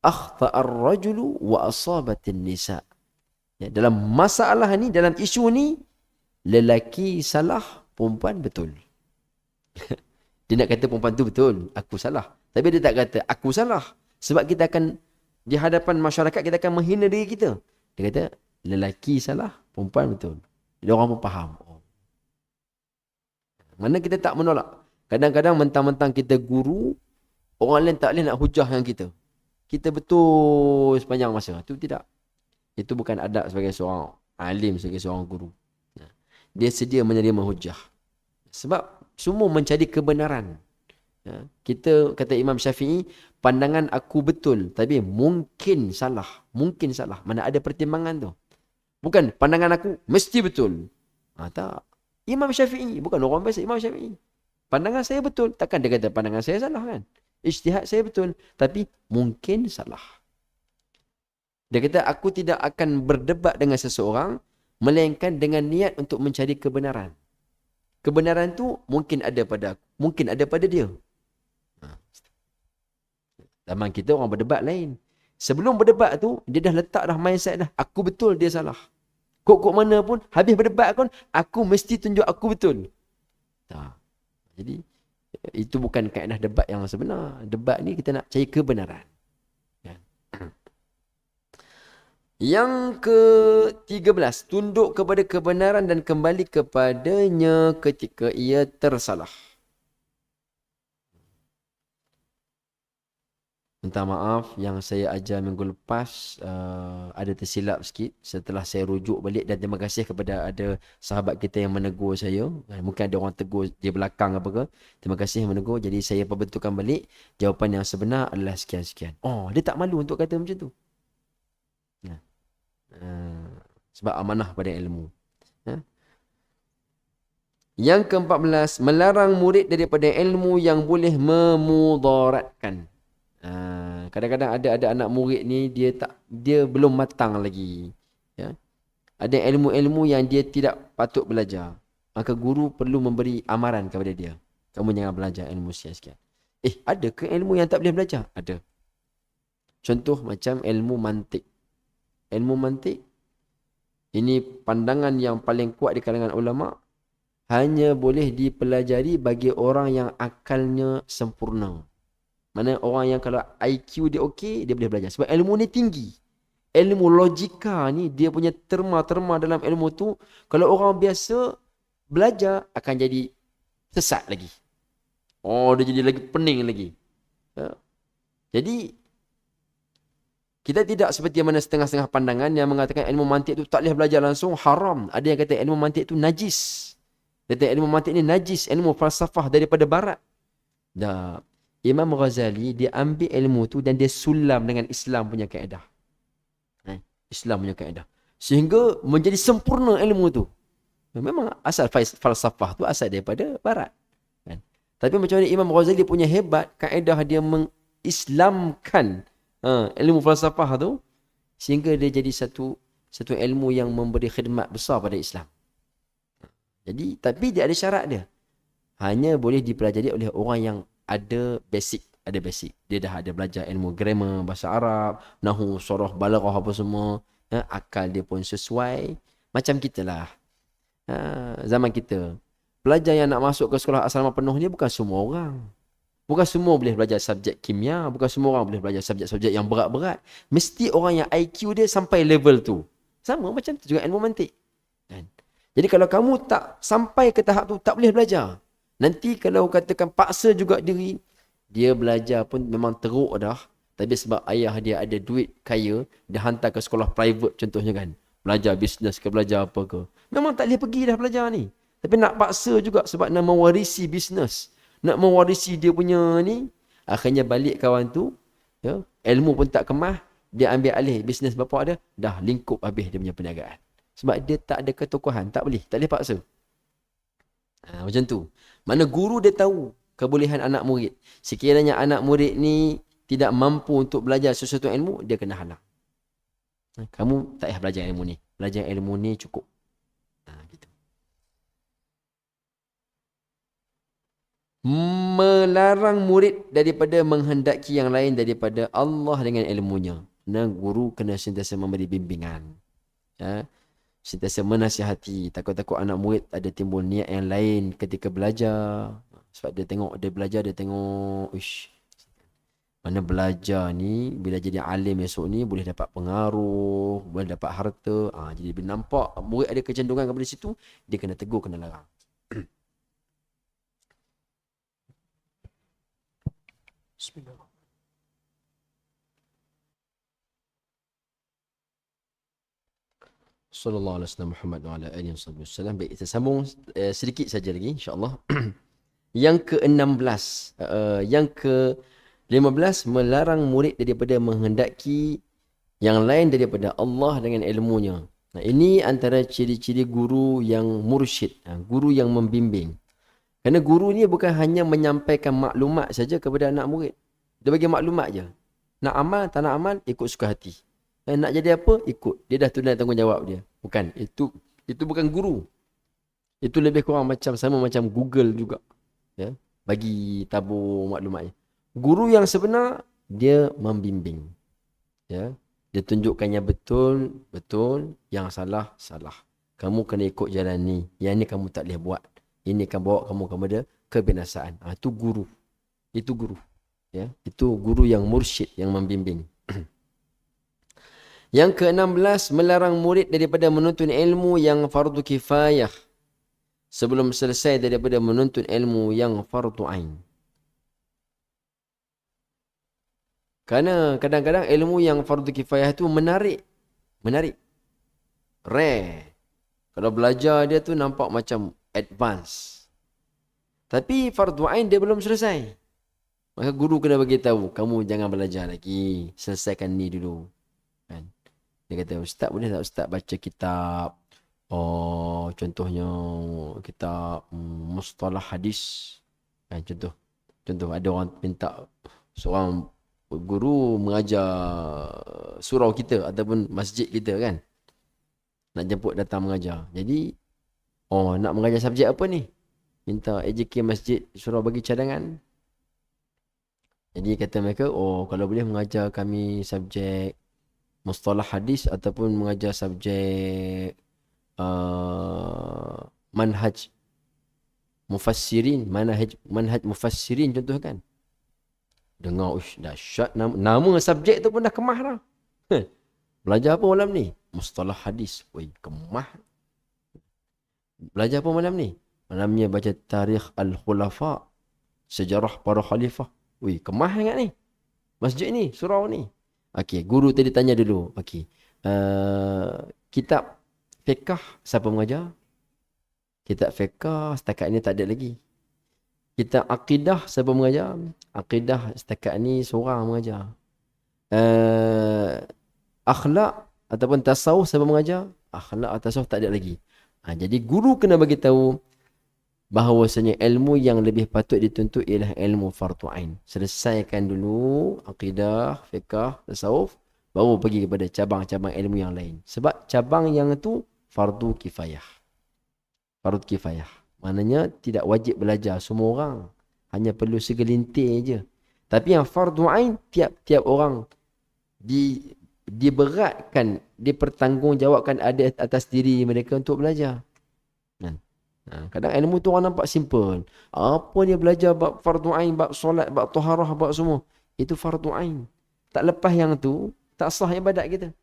akhta'ar rajulu wa asabatin nisa. Ya, dalam masalah ni, dalam isu ni, lelaki salah, perempuan betul. Dia nak kata perempuan tu betul, aku salah. Tapi dia tak kata aku salah. Sebab kita akan, di hadapan masyarakat kita akan menghina diri kita. Dia kata lelaki salah, perempuan betul. Dia orang pun faham. Mana kita tak menolak. Kadang-kadang mentang-mentang kita guru, orang lain tak boleh nak hujah yang kita. Kita betul sepanjang masa. Itu tidak. Itu bukan adab sebagai seorang alim, sebagai seorang guru. Dia sedia menerima hujah. Sebab semua mencari kebenaran. Kita, kata Imam Syafi'i, pandangan aku betul, tapi mungkin salah. Mungkin salah. Mana ada pertimbangan tu. Bukan pandangan aku mesti betul. Tak. Imam Syafi'i, bukan orang biasa, Imam Syafi'i. Pandangan saya betul. Takkan dia kata pandangan saya salah kan? Ijtihad saya betul, tapi mungkin salah. Dia kata aku tidak akan berdebat dengan seseorang melainkan dengan niat untuk mencari kebenaran. Kebenaran tu mungkin ada pada aku, mungkin ada pada dia. Zaman kita orang berdebat lain. Sebelum berdebat tu, dia dah letak dah mindset dah, aku betul, dia salah. Kok mana pun, habis berdebat pun, aku mesti tunjuk aku betul. Tak. Jadi, itu bukan kaedah debat yang sebenar. Debat ni kita nak cari kebenaran. Yang ke-13, tunduk kepada kebenaran dan kembali kepadanya ketika ia tersalah. Minta maaf yang saya ajar minggu lepas ada tersilap sikit. Setelah saya rujuk balik, dan terima kasih kepada ada sahabat kita yang menegur saya. Mungkin ada orang tegur di belakang apa ke. Terima kasih yang menegur. Jadi saya perbetulkan balik. Jawapan yang sebenar adalah sekian-sekian. Dia tak malu untuk kata macam tu. Sebab amanah pada ilmu. Yang ke-14, melarang murid daripada ilmu yang boleh memudaratkan. Kadang-kadang ada anak murid ni dia belum matang lagi. Ada ilmu-ilmu yang dia tidak patut belajar. Maka guru perlu memberi amaran kepada dia. Kamu jangan belajar ilmu sekian-sekian. Ada ke ilmu yang tak boleh belajar? Ada. Contoh macam ilmu mantik. Ilmu mantik, ini pandangan yang paling kuat di kalangan ulama, hanya boleh dipelajari bagi orang yang akalnya sempurna. Mana orang yang kalau IQ dia okey, dia boleh belajar. Sebab ilmu ni tinggi. Ilmu logika ni, dia punya terma-terma dalam ilmu tu, kalau orang biasa belajar, akan jadi sesat lagi. Dia jadi lagi pening lagi. Jadi, kita tidak seperti mana setengah-setengah pandangan yang mengatakan ilmu mantik tu tak boleh belajar langsung, haram. Ada yang kata ilmu mantik tu najis. Kata ilmu mantik ni najis, ilmu falsafah daripada barat. Dah. Imam Ghazali, dia ambil ilmu tu dan dia sulam dengan Islam punya kaedah. Islam punya kaedah. Sehingga menjadi sempurna ilmu tu. Memang asal falsafah tu asal daripada barat. Tapi macam mana Imam Ghazali punya hebat, kaedah dia mengislamkan ilmu falsafah tu, sehingga dia jadi satu ilmu yang memberi khidmat besar pada Islam. Jadi, tapi dia ada syarat dia. Hanya boleh dipelajari oleh orang yang ada basic. Dia dah ada belajar ilmu grammar, bahasa Arab, nahu, soroh, balaghah apa semua. Akal dia pun sesuai. Macam kita lah. Zaman kita. Pelajar yang nak masuk ke sekolah asrama penuh ni bukan semua orang. Bukan semua boleh belajar subjek kimia. Bukan semua orang boleh belajar subjek-subjek yang berat-berat. Mesti orang yang IQ dia sampai level tu. Sama macam tu juga ilmu mantik. Jadi kalau kamu tak sampai ke tahap tu, tak boleh belajar. Nanti kalau katakan paksa juga diri, dia belajar pun memang teruk dah. Tapi sebab ayah dia ada duit kaya, dia hantar ke sekolah private contohnya kan. Belajar bisnes ke, belajar apa ke. Memang tak boleh pergi dah belajar ni. Tapi nak paksa juga sebab nak mewarisi bisnes. Nak mewarisi dia punya ni, akhirnya balik kawan tu, ilmu pun tak kemah, dia ambil alih bisnes bapa dia, dah lingkup habis dia punya perniagaan. Sebab dia tak ada ketokohan, tak boleh paksa. Macam tu. Mana guru dia tahu kebolehan anak murid. Sekiranya anak murid ni tidak mampu untuk belajar sesuatu ilmu, dia kena halang. Kamu tak payah belajar ilmu ni. Belajar ilmu ni cukup. Gitu. Melarang murid daripada menghendaki yang lain daripada Allah dengan ilmunya. Guru kena sentiasa memberi bimbingan. Sentiasa menasihati. Takut-takut anak murid ada timbul niat yang lain ketika belajar. Sebab dia belajar, dia tengok, ish, mana belajar ni, bila jadi alim esok ni, boleh dapat pengaruh, boleh dapat harta. Jadi bila nampak murid ada kecenderungan kepada situ, dia kena tegur, kena larang. Bismillah. Sallallahu alaihi wasallam Muhammad wa ala alihi wasallam. Baik, kita sambung sedikit saja lagi insya-Allah. Yang ke-16, yang ke-15, melarang murid daripada menghendaki yang lain daripada Allah dengan ilmunya. Nah, ini antara ciri-ciri guru yang mursyid, guru yang membimbing. Kerana guru ni bukan hanya menyampaikan maklumat saja kepada anak murid. Dia bagi maklumat je. Nak amal, tak nak amal, ikut suka hati. Nak jadi apa? Ikut. Dia dah tunai tanggungjawab dia. Bukan. Itu bukan guru. Itu lebih kurang macam sama macam Google juga. Ya, bagi tabur maklumatnya. Guru yang sebenar, dia membimbing. Ya, dia tunjukkan yang betul, betul, yang salah, salah. Kamu kena ikut jalan ni. Yang ni kamu tak boleh buat. Ini akan bawa kamu kepada kebinasaan. Itu guru. Itu guru. Ya, itu guru yang mursyid, yang membimbing. Yang ke-16, melarang murid daripada menuntut ilmu yang fardu kifayah sebelum selesai daripada menuntut ilmu yang fardu ain. Kerana kadang-kadang ilmu yang fardu kifayah itu menarik. Menarik. Rare. Kalau belajar dia tu nampak macam advance. Tapi fardu ain dia belum selesai. Maka guru kena bagi tahu, kamu jangan belajar lagi. Selesaikan ni dulu. Kan? Dia kata, ustaz boleh tak ustaz baca kitab? Contohnya kitab mustalah hadis. Kan, contoh ada orang minta seorang guru mengajar surau kita ataupun masjid kita kan. Nak jemput datang mengajar. Jadi, nak mengajar subjek apa ni? Minta AJK masjid surau bagi cadangan. Jadi kata mereka, kalau boleh mengajar kami subjek mustalah hadis ataupun mengajar subjek manhaj mufassirin, manhaj mufassirin contoh kan. Dengar, dahsyat, nama subjek tu pun dah kemah dah. Belajar apa malam ni? Mustalah hadis. Kemah. Belajar apa malam ni? Malamnya baca tarikh al-khulafa, sejarah para khalifah. Kemah ingat ni. Masjid ni, surau ni. Okey, guru tadi tanya dulu. Okey. Kitab fiqh siapa mengajar? Kitab fiqh setakat ni tak ada lagi. Kitab akidah siapa mengajar? Akidah setakat ni seorang mengajar. Akhlak ataupun tasawuf siapa mengajar? Akhlak atau tasawuf tak ada lagi. Jadi guru kena bagi tahu bahawasanya ilmu yang lebih patut dituntut ialah ilmu fardu ain. Selesaikan dulu akidah, fiqh, tasawuf, baru pergi kepada cabang-cabang ilmu yang lain. Sebab cabang yang itu fardu kifayah. Fardu kifayah. Maknanya tidak wajib belajar semua orang. Hanya perlu segelintir je. Tapi yang fardu ain, tiap-tiap orang diberatkan, dipertanggungjawabkan ada atas diri mereka untuk belajar. Kadang ilmu tu orang nampak simple. Apa dia belajar bab fardu ain, bab solat, bab taharah, bab semua. Itu fardu ain. Tak lepas yang tu, tak sah ibadat kita.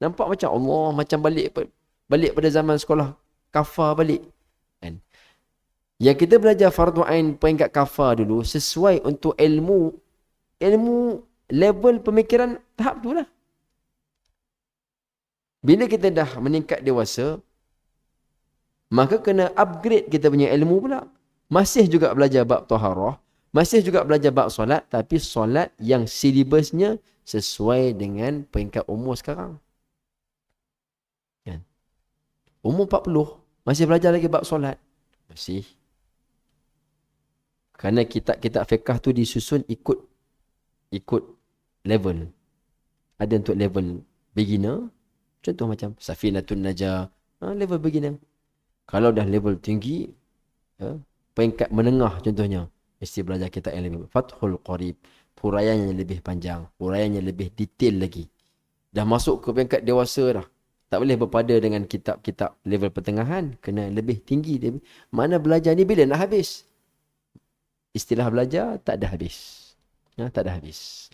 Nampak macam Allah, macam balik pada zaman sekolah kafar balik. Kan? Yang kita belajar fardu ain peringkat kafar dulu, sesuai untuk ilmu level pemikiran tahap tu lah. Bila kita dah meningkat dewasa, maka kena upgrade kita punya ilmu pula. Masih juga belajar bab taharah, masih juga belajar bab solat, tapi solat yang silibusnya sesuai dengan peringkat umur sekarang. Kan? Umur 40, masih belajar lagi bab solat? Masih. Kerana kitab fiqh tu disusun ikut level. Ada untuk level beginner, contoh macam Safinatun Najah, level beginner. Kalau dah level tinggi, peringkat menengah contohnya, mesti belajar kitab yang lebih Fathul Qarib, huraiannya lebih panjang, huraiannya lebih detail lagi. Dah masuk ke peringkat dewasa dah. Tak boleh berpada dengan kitab-kitab level pertengahan, kena lebih tinggi. Mana belajar ni bila nak habis? istilah belajar tak ada habis. Tak ada habis.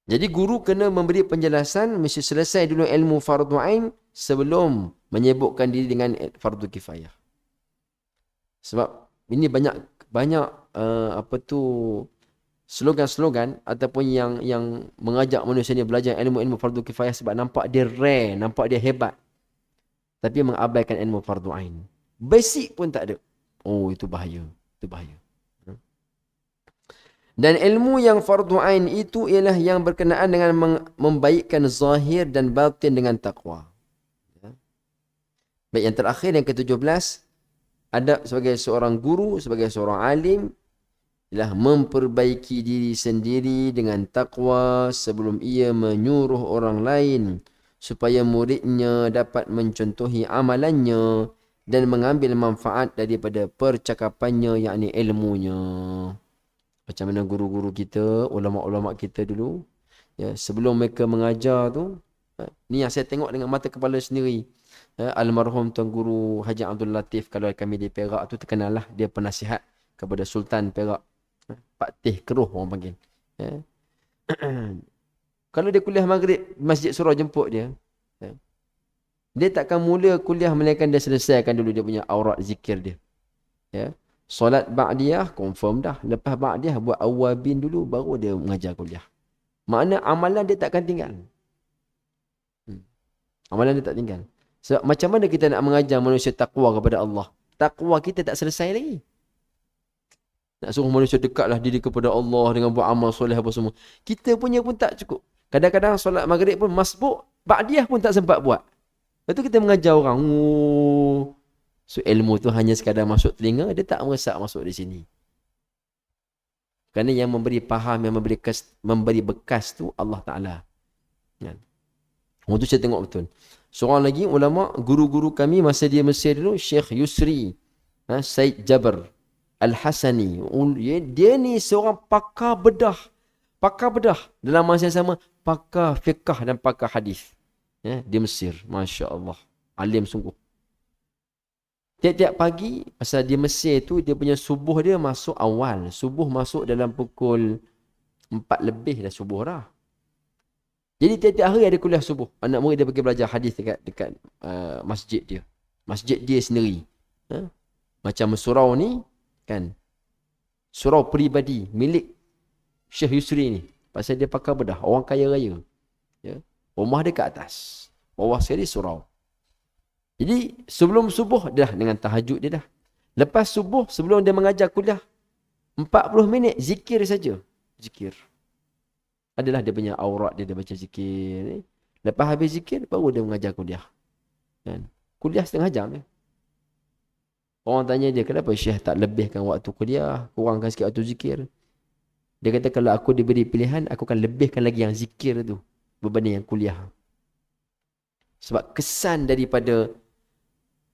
Jadi guru kena memberi penjelasan, mesti selesai dulu ilmu fardu ain sebelum menyebutkan diri dengan fardu kifayah. Sebab ini banyak slogan-slogan ataupun yang mengajak manusia ni belajar ilmu-ilmu fardu kifayah sebab nampak dia rare, nampak dia hebat. Tapi mengabaikan ilmu fardu ain. Basic pun tak ada. Oh, itu bahaya. Itu bahaya. Dan ilmu yang fardu ain itu ialah yang berkenaan dengan membaikkan zahir dan batin dengan taqwa. Baik, yang terakhir, yang ke-17, adab sebagai seorang guru, sebagai seorang alim, ialah memperbaiki diri sendiri dengan taqwa sebelum ia menyuruh orang lain supaya muridnya dapat mencontohi amalannya dan mengambil manfaat daripada percakapannya, yakni ilmunya. Macam mana guru-guru kita, ulama-ulama kita dulu, ya, sebelum mereka mengajar tu, ni yang saya tengok dengan mata kepala sendiri. Almarhum Tuan Guru Haji Abdul Latif, kalau kami di Perak tu terkenal lah, dia penasihat kepada Sultan Perak. Pak Teh Keruh orang panggil. Kalau dia kuliah maghrib, Masjid Surau jemput dia. Dia takkan mula kuliah melainkan dia selesaikan dulu dia punya aurat zikir dia. Ya. Solat ba'diyah, confirm dah. Lepas ba'diyah, buat awabin dulu, baru dia mengajar kuliah. Makna amalan dia takkan tinggal. Amalan dia tak tinggal. Sebab macam mana kita nak mengajar manusia taqwa kepada Allah? Taqwa kita tak selesai lagi. Nak suruh manusia dekatlah diri kepada Allah dengan buat amal soleh apa semua. Kita punya pun tak cukup. Kadang-kadang solat maghrib pun masbuk, ba'diyah pun tak sempat buat. Lepas tu kita mengajar orang. So ilmu tu hanya sekadar masuk telinga, dia tak meresap masuk di sini. Kerana yang memberi faham, yang memberi bekas tu Allah Ta'ala. Kan? Itu saya tengok betul. Seorang lagi ulama, guru-guru kami masa dia Mesir dulu, Syekh Yusri, Said Jabr Al-Hasani. Dia ni seorang pakar bedah. Pakar bedah. Dalam masa yang sama, pakar fiqah dan pakar hadis. Ya, di Mesir. Masya Allah. Alim sungguh. Tiap-tiap pagi, pasal di Mesir tu, dia punya subuh dia masuk awal. Subuh masuk dalam pukul 4 lebih dah subuh dah. Jadi tiap-tiap hari ada kuliah subuh. Anak murid dia pergi belajar hadis dekat masjid dia. Masjid dia sendiri. Macam surau ni, kan. Surau peribadi, milik Syekh Yusri ni. Pasal dia pakai bedah. Orang kaya raya. Ya. Rumah dia kat atas. Bawah sekali surau. Jadi sebelum subuh dah dengan tahajud dia dah. Lepas subuh sebelum dia mengajar kuliah 40 minit zikir saja. Zikir. Adalah dia punya aurat dia baca zikir. Lepas habis zikir baru dia mengajar kuliah. Kan? Kuliah setengah jam ya. Orang tanya dia, kenapa Syekh tak lebihkan waktu kuliah, kurangkan sikit waktu zikir? Dia kata kalau aku diberi pilihan, aku akan lebihkan lagi yang zikir tu berbanding yang kuliah. Sebab kesan daripada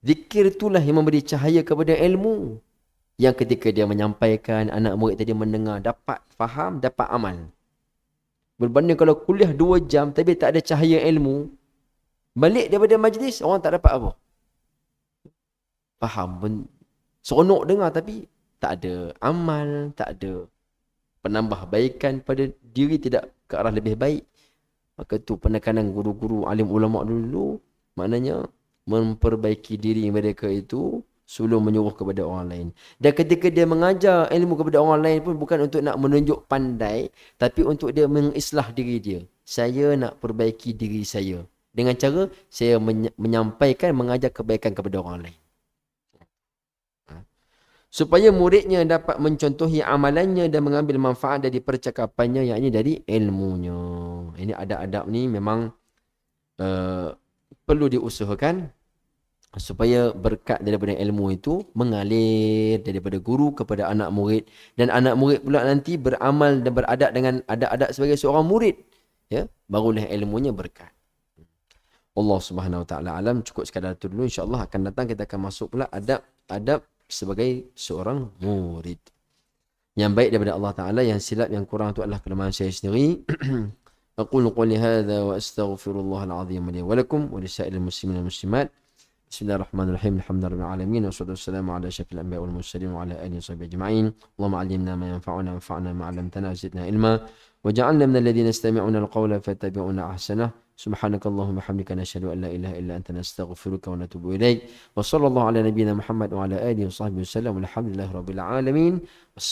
zikir itulah yang memberi cahaya kepada ilmu. Yang ketika dia menyampaikan, anak murid tadi mendengar, dapat faham, dapat amal. Berbanding kalau kuliah 2 jam tapi tak ada cahaya ilmu, balik daripada majlis, orang tak dapat apa. Faham pun, seronok dengar tapi tak ada amal, tak ada penambahbaikan pada diri, tidak ke arah lebih baik. Maka tu penekanan guru-guru alim ulama dulu, maknanya memperbaiki diri mereka itu sebelum menyuruh kepada orang lain. Dan ketika dia mengajar ilmu kepada orang lain pun bukan untuk nak menunjuk pandai, tapi untuk dia mengislah diri dia. Saya nak perbaiki diri saya. Dengan cara saya menyampaikan, mengajar kebaikan kepada orang lain. Supaya muridnya dapat mencontohi amalannya dan mengambil manfaat dari percakapannya, yakni dari ilmunya. Ini adab-adab ni memang perlu diusahakan supaya berkat daripada ilmu itu mengalir daripada guru kepada anak murid, dan anak murid pula nanti beramal dan beradab dengan adab-adab sebagai seorang murid, ya, barulah ilmunya berkat. Allah Subhanahu Wa Taala alam. Cukup sekadar itu dulu. InsyaAllah akan datang kita akan masuk pula adab sebagai seorang murid. Yang baik daripada Allah Ta'ala, yang silap, yang kurang itu adalah kelemahan saya sendiri. Aqulu qawli hadha wa astaghfirullahal azim li wa lakum wa lisa'ilil muslimin wal muslimat. Bismillahirrahmanirrahim. Alhamdulillahirabbil alamin wassalatu wassalamu ala asyrafil anbiya'i wal mursalin wa ala alihi washabihi ajma'in. Allahumma 'allimna ma yanfa'una wanfa'na ma 'allamtana zidna ilma waj'alna minal ladzina yastami'una al-qawla fayattabi'una ahsanah. Subhanakallahumma hamdika nashhadu an la ilaha illa anta nastaghfiruka wa natubu ilaik. Wa sallallahu ala nabiyyina Muhammad wa ala alihi washabbihi wasallam. Alhamdulillahirabbil alamin.